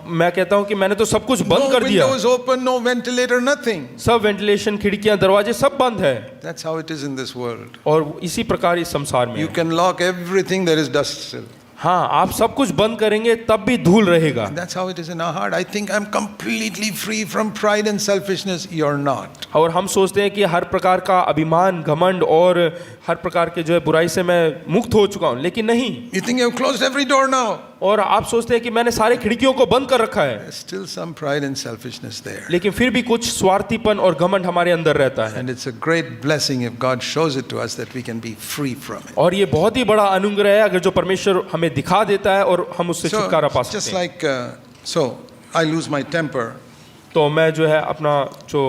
मैं कहता हूँ कि मैंने तो सब कुछ बंद No कर दिया, windows open, no ventilator, nothing. सब वेंटिलेशन, खिड़कियां, दरवाजे सब बंद है। That's how it is in this world. और इसी प्रकार इस संसार में You है। can lock everything, there is dust still. हाँ, आप सब कुछ बंद करेंगे तब भी धूल रहेगा। And that's how it is in our heart. I think I'm completely free from pride and selfishness. You're not. और हम सोचते हैं कि हर प्रकार का अभिमान, घमंड और हर प्रकार के जो है बुराई से मैं मुक्त हो चुका हूँ, लेकिन नहीं। You think you've closed every door now. और आप सोचते हैं कि मैंने सारे खिड़कियों को बंद कर रखा है, There's still some pride and selfishness there. लेकिन फिर भी कुछ स्वार्थीपन और घमंड हमारे अंदर रहता है। And it's a great blessing if God shows it to us that we can be free from it. और ये बहुत ही बड़ा अनुग्रह है अगर जो परमेश्वर हमें दिखा देता है और हम उससे छुटकारा पा just सकते हैं। like, so I lose my temper. तो मैं जो है अपना जो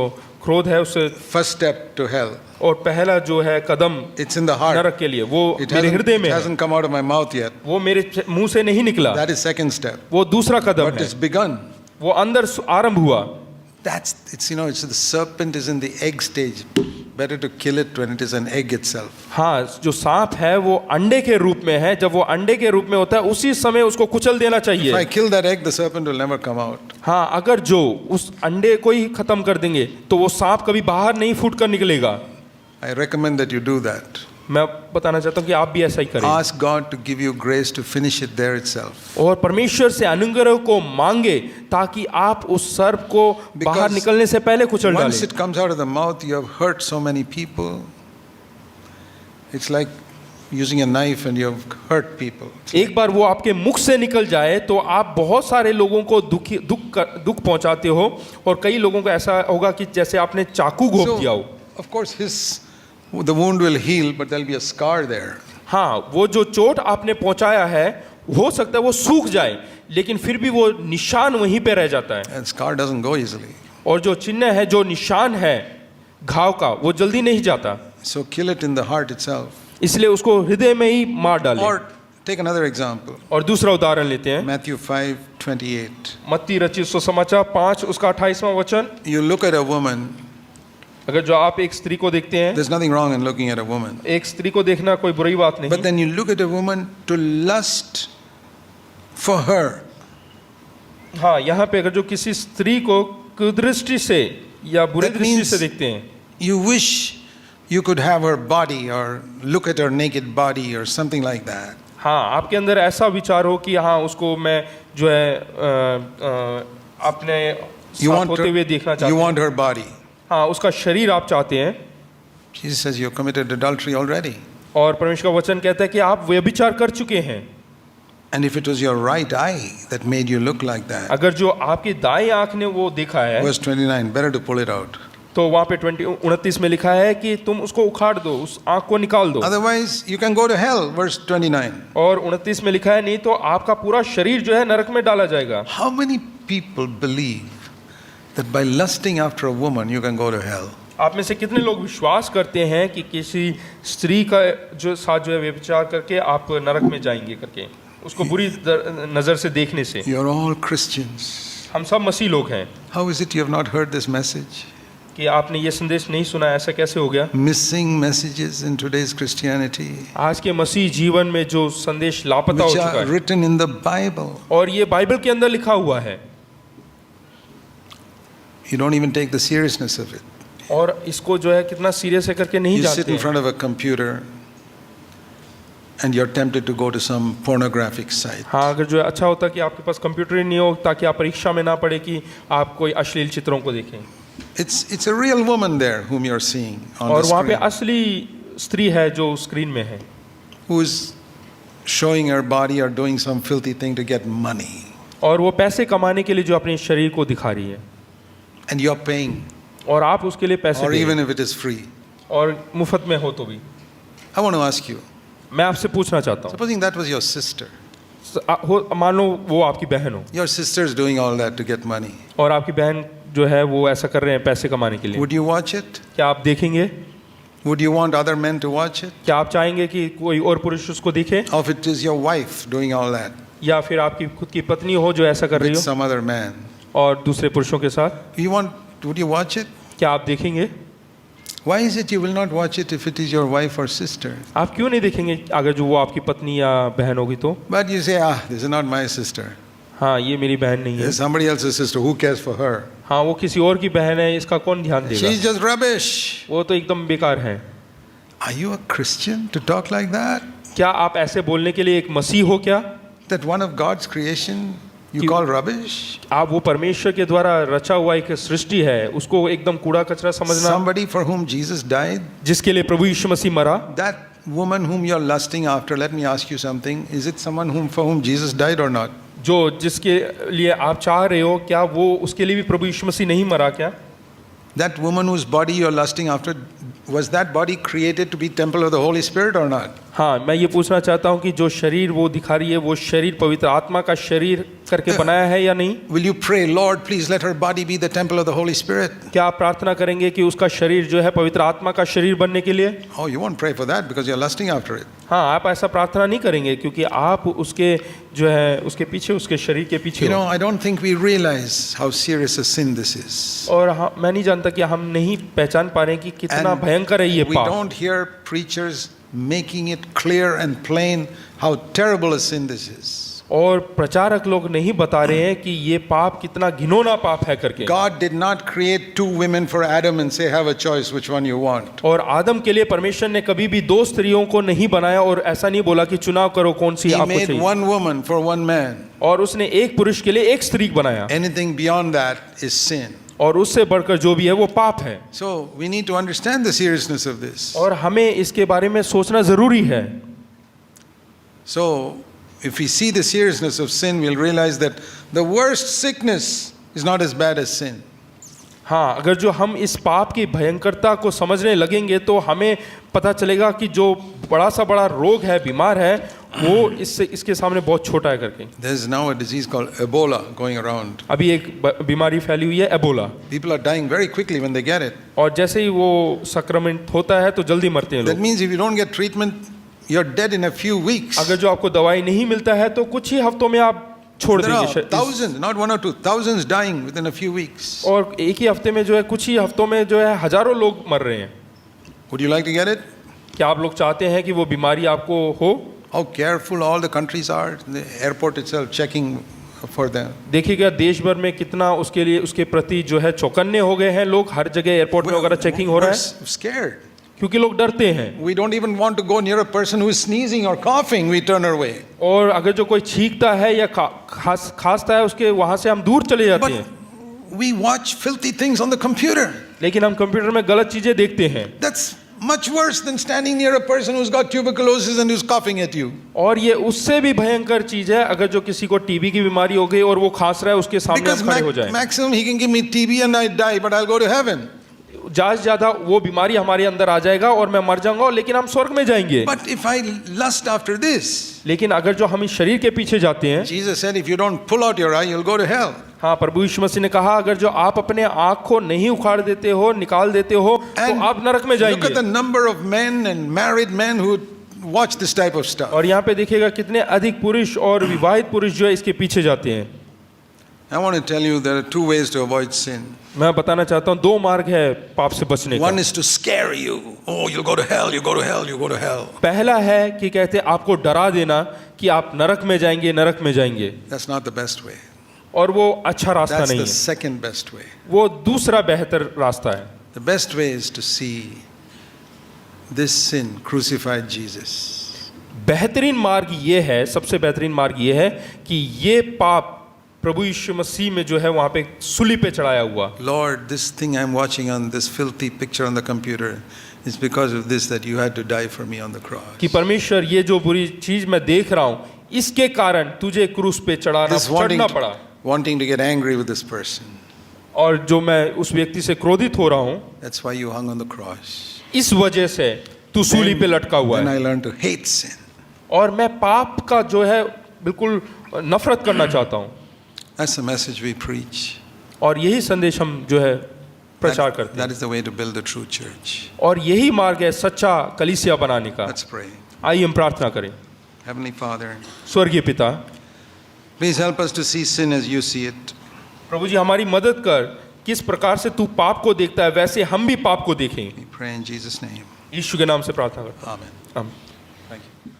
क्रोध है उससे, First step to hell. और पहला जो है कदम It's in the heart. नरक के लिए, वो It मेरे हृदय में है, hasn't come out of my mouth yet. वो मेरे मुंह से नहीं निकला, That is second step. वो दूसरा कदम But है, it's begun. वो अंदर आरंभ हुआ। It's it's the serpent is in the egg stage. Better to kill it when it is an egg itself. हाँ, जो सांप है वो अंडे के रूप में है, जब वो अंडे के रूप में होता है उसी समय उसको कुचल देना If I चाहिए। kill that egg, the serpent will never come out. हाँ, अगर जो उस अंडे को ही खत्म कर देंगे तो वो सांप कभी बाहर नहीं फूट कर निकलेगा। I recommend that you do that. मैं बताना चाहता हूँ कि आप भी ऐसा ही करें Ask God to give you grace to finish it there itself. और परमेश्वर से अनुग्रह को मांगे ताकि आप उस सर्प को बाहर Because निकलने से पहले कुचल Once डालें। it comes out of the mouth, you have hurt so many people. It's like using a knife and you have hurt people. एक बार वो आपके मुख से निकल जाए तो आप बहुत सारे लोगों को दुख पहुंचाते हो और कई लोगों को ऐसा होगा कि जैसे आपने चाकू घोंप दिया हो। Of course, the wound will heal, but there'll be a scar there. हाँ, वो जो चोट आपने पहुंचाया है हो सकता है वो सूख जाए, लेकिन फिर भी वो निशान वहीं पे रह जाता है। And scar doesn't go easily. और जो चिन्ह है, जो निशान है घाव का, वो जल्दी नहीं जाता। So kill it in the heart itself. इसलिए उसको हृदय में ही मार डालें। Or take another example. और दूसरा उदाहरण लेते हैं, Matthew 5:28. मत्ती रचित सुसमाचार 5 उसका 28वां वचन। You look at a woman. अगर जो आप एक स्त्री को देखते हैं, There's nothing wrong in looking at a woman. एक स्त्री को देखना कोई बुरी बात नहीं, But then you look at a woman to lust for her. हाँ, यहाँ पे अगर जो किसी स्त्री को कुदृष्टि से या बुरी That दृष्टि means से देखते हैं, you wish you could have her body or look at her naked body or something like that. हाँ, आपके अंदर ऐसा विचार हो कि हाँ उसको मैं जो है अपने साथ होते हुए देखना चाहते you हैं, want her body. हाँ उसका शरीर आप चाहते हैं। Jesus says you committed adultery already. और परमेश्वर का वचन कहता है कि आप व्यभिचार कर चुके हैं। And if it was your right eye that made you look like that. अगर जो आपकी दाएं आंख ने वो देखा है, Verse 29, better to pull it out. तो वहाँ पे 29 में लिखा है कि तुम उसको उखाड़ दो, उस आंख को निकाल दो। Otherwise, you can go to hell. Verse 29. और 29 में लिखा है नहीं तो आपका पूरा शरीर जो है नरक में डाला जाएगा। How many people believe that by lusting after a woman you can go to hell? आप में से कितने लोग विश्वास करते हैं कि किसी स्त्री का जो साथ जो है व्यभिचार करके आप नरक में जाएंगे करके, उसको बुरी नज़र से देखने से? You're all Christians. हम सब मसीह लोग हैं। How is it you have not heard this message? कि आपने ये संदेश नहीं सुना, ऐसा कैसे हो गया? Missing messages in today's Christianity, आज के मसीह जीवन में जो संदेश लापता हो which चुका are है written in the Bible. और ये बाइबल के अंदर लिखा हुआ है, You don't even take the seriousness of it. और इसको जो है कितना सीरियस है करके नहीं You sit जाते in हैं। front of a computer and you're tempted to go to some pornographic site. हाँ, अगर जो है अच्छा होता कि आपके पास कंप्यूटर ही नहीं हो ताकि आप परीक्षा में ना पड़े कि आप कोई अश्लील चित्रों को देखें। It's a real woman there whom you're seeing on और the वहाँ पे screen, असली स्त्री है जो स्क्रीन में है, who is showing her body or doing some filthy thing to get money, और वो पैसे कमाने के लिए जो अपने शरीर को दिखा रही है, and you're paying, और आप उसके लिए पैसे or they even if it is free. और मुफ्त में हो तो भी। I want to ask you, मैं आपसे पूछना चाहता हूँ, supposing that was your sister, मान लो वो आपकी बहन हो Your sister's doing all that to get money. और आपकी बहन जो है वो ऐसा कर रहे हैं पैसे कमाने के लिए, Would you watch it? क्या आप देखेंगे? Would you want other men to watch it? क्या आप चाहेंगे कि कोई और पुरुष उसको देखे? Or if it is your wife doing all that या फिर आपकी खुद की पत्नी हो जो ऐसा कर रही with हो some other man, और दूसरे पुरुषों के साथ, would you watch it? क्या आप देखेंगे? Why is it you will not watch it if it is your wife or sister? आप क्यों नहीं देखेंगे अगर जो वो आपकी पत्नी या बहन होगी तो? But you say, this is not my sister. हाँ, ये मेरी बहन नहीं है, This is somebody else's sister. Who cares for her? हाँ वो किसी और की बहन है, इसका कौन ध्यान देगा? She's just rubbish. वो तो एकदम बेकार है। Are you a Christian to talk like that? क्या आप ऐसे बोलने के लिए एक मसीह हो क्या? That one of God's creation you कि- call rubbish? आप वो परमेश्वर के द्वारा रचा हुआ एक सृष्टि है, उसको एकदम कूड़ा कचरा समझना, Somebody for whom Jesus died? जिसके लिए प्रभु यीशु मसीह मरा। That woman whom you're lusting after, let me ask you something. Is it someone for whom Jesus died or not? जो जिसके लिए आप चाह रहे हो, क्या वो उसके लिए भी प्रभु यीशु मसीह नहीं मरा क्या? That woman whose body you're lusting after, was that body created to be temple of the Holy Spirit or not? हाँ, मैं ये पूछना चाहता हूँ कि जो शरीर वो दिखा रही है, वो शरीर पवित्र आत्मा का शरीर करके बनाया है या नहीं? Will you pray, Lord, please let her body be the temple of the Holy Spirit? क्या आप प्रार्थना करेंगे कि उसका शरीर जो है पवित्र आत्मा का शरीर बनने के लिए? Oh, you won't pray for that because you're lusting after it. हाँ, आप ऐसा प्रार्थना नहीं करेंगे क्योंकि आप उसके जो है उसके पीछे, उसके शरीर के पीछे You know, हो। I don't think we realize how serious a sin this is. और हाँ, मैं नहीं जानता कि हम नहीं पहचान पा रहे हैं कि कितना भयंकर है ये we पाप। don't hear preachers making it clear and plain how terrible a sin this is. और प्रचारक लोग नहीं बता रहे हैं कि ये पाप कितना घिनौना पाप है करके। God did not create two women for Adam and say, have a choice which one you want. और आदम के लिए परमेश्वर ने कभी भी दो स्त्रियों को नहीं बनाया और ऐसा नहीं बोला कि चुनाव करो कौन सी He आपको made चाहिए। one woman for one man. और उसने एक पुरुष के लिए एक स्त्री बनाया, Anything beyond that is sin. और उससे बढ़कर जो भी है वो पाप है। So we need to understand the seriousness of this. और हमें इसके बारे में सोचना जरूरी है। So if we see the seriousness of sin, we'll realize that the worst sickness is not as bad as sin. हाँ, अगर जो हम इस पाप की भयंकरता को समझने लगेंगे तो हमें पता चलेगा कि जो बड़ा सा बड़ा रोग है, बीमार है, वो इसके सामने बहुत छोटा है करके। There's now a disease called Ebola going around. अभी एक बीमारी फैली हुई है, Ebola, People are dying very quickly when they get it. और जैसे ही वो संक्रमित होता है तो जल्दी मरते हैं That लोग। means if you don't get treatment, you're dead in a few weeks. अगर जो आपको दवाई नहीं मिलता है तो कुछ ही हफ्तों में आप छोड़ There are देंगे। thousands, not one or two, thousands dying within a few weeks. और एक ही हफ्ते में जो है, कुछ ही हफ्तों में जो है हजारों लोग मर रहे हैं। Would you like to get it? क्या आप लोग चाहते हैं कि वो बीमारी आपको हो? How careful all the countries are, the airport itself checking for them. देखिएगा देश भर में कितना उसके लिए, उसके प्रति जो है चौकन्ने हो गए हैं लोग, हर जगह एयरपोर्ट में वगैरह चेकिंग हो रहा We're है scared. क्योंकि लोग डरते हैं। We don't even want to go near a person who is sneezing or coughing. We turn away. और अगर जो कोई छींकता है या खांसता है उसके वहां से हम दूर चले जाते But हैं। we watch filthy things on the computer. लेकिन हम कंप्यूटर में गलत चीजें देखते हैं, That's much worse than standing near a person who's got tuberculosis and who's coughing at you. और ये उससे भी भयंकर चीज है अगर जो किसी को टीबी की बीमारी हो गई और वो खांस रहा है, उसके सामने Because हम खड़े हो जाए। maximum he can give me TB and I die, but I'll go to heaven. ज्यादा से ज्यादा वो बीमारी हमारे अंदर आ जाएगा और मैं मर जाऊंगा, लेकिन हम स्वर्ग में जाएंगे। But if I lust after this, लेकिन अगर जो हम इस शरीर के पीछे जाते हैं, Jesus said, if you don't pull out your eye, you'll go to hell. हाँ, प्रभु यीशु मसीह ने कहा अगर जो आप अपने आँख को नहीं उखाड़ देते हो, निकाल देते हो, तो आप नरक में look at the जाएंगे। number of men and married men who watch this type of stuff. और यहाँ पे देखिएगा कितने अधिक पुरुष और विवाहित पुरुष जो है इसके पीछे जाते हैं। I want to tell you there are two ways to avoid sin. मैं बताना चाहता हूँ दो मार्ग है पाप से बचने का। One is to scare you. Oh, you'll go to hell, you go to hell, you go to hell. पहला है कि कहते हैं आपको डरा देना कि आप नरक में जाएंगे, नरक में जाएंगे, That's not the best way. और वो अच्छा रास्ता That's नहीं the है, second best way. वो दूसरा बेहतर रास्ता है। The best way is to see this sin crucified Jesus. बेहतरीन मार्ग ये है, सबसे बेहतरीन मार्ग ये है कि ये पाप प्रभु यीशु मसीह में जो है वहाँ पे सूली पे चढ़ाया हुआ। Lord, this thing I'm watching on this filthy picture on the computer is because of this that you had to die for me on the cross. कि परमेश्वर ये जो बुरी चीज मैं देख रहा हूँ, इसके कारण तुझे क्रूस पे This चढ़ना पड़ा, wanting to get angry with this person. और जो मैं उस व्यक्ति से क्रोधित हो रहा हूँ, That's why you hung on the cross. इस वजह से तू सूली पे लटका हुआ Then है। I learned to hate sin. और मैं पाप का जो है बिल्कुल नफरत करना चाहता हूँ। That's the message we preach. और यही संदेश हम जो है प्रचार करते That हैं, is the way to build a true church. और यही मार्ग है सच्चा कलीसिया बनाने का। Let's pray. आइए हम प्रार्थना करें। Heavenly Father, स्वर्गीय पिता, please help us to see sin as you see it. प्रभु जी हमारी मदद कर, किस प्रकार से तू पाप को देखता है वैसे हम भी पाप को देखें। We pray in Jesus' name. यीशु के नाम से प्रार्थना करता Amen. हूँ। आमीन। Thank you.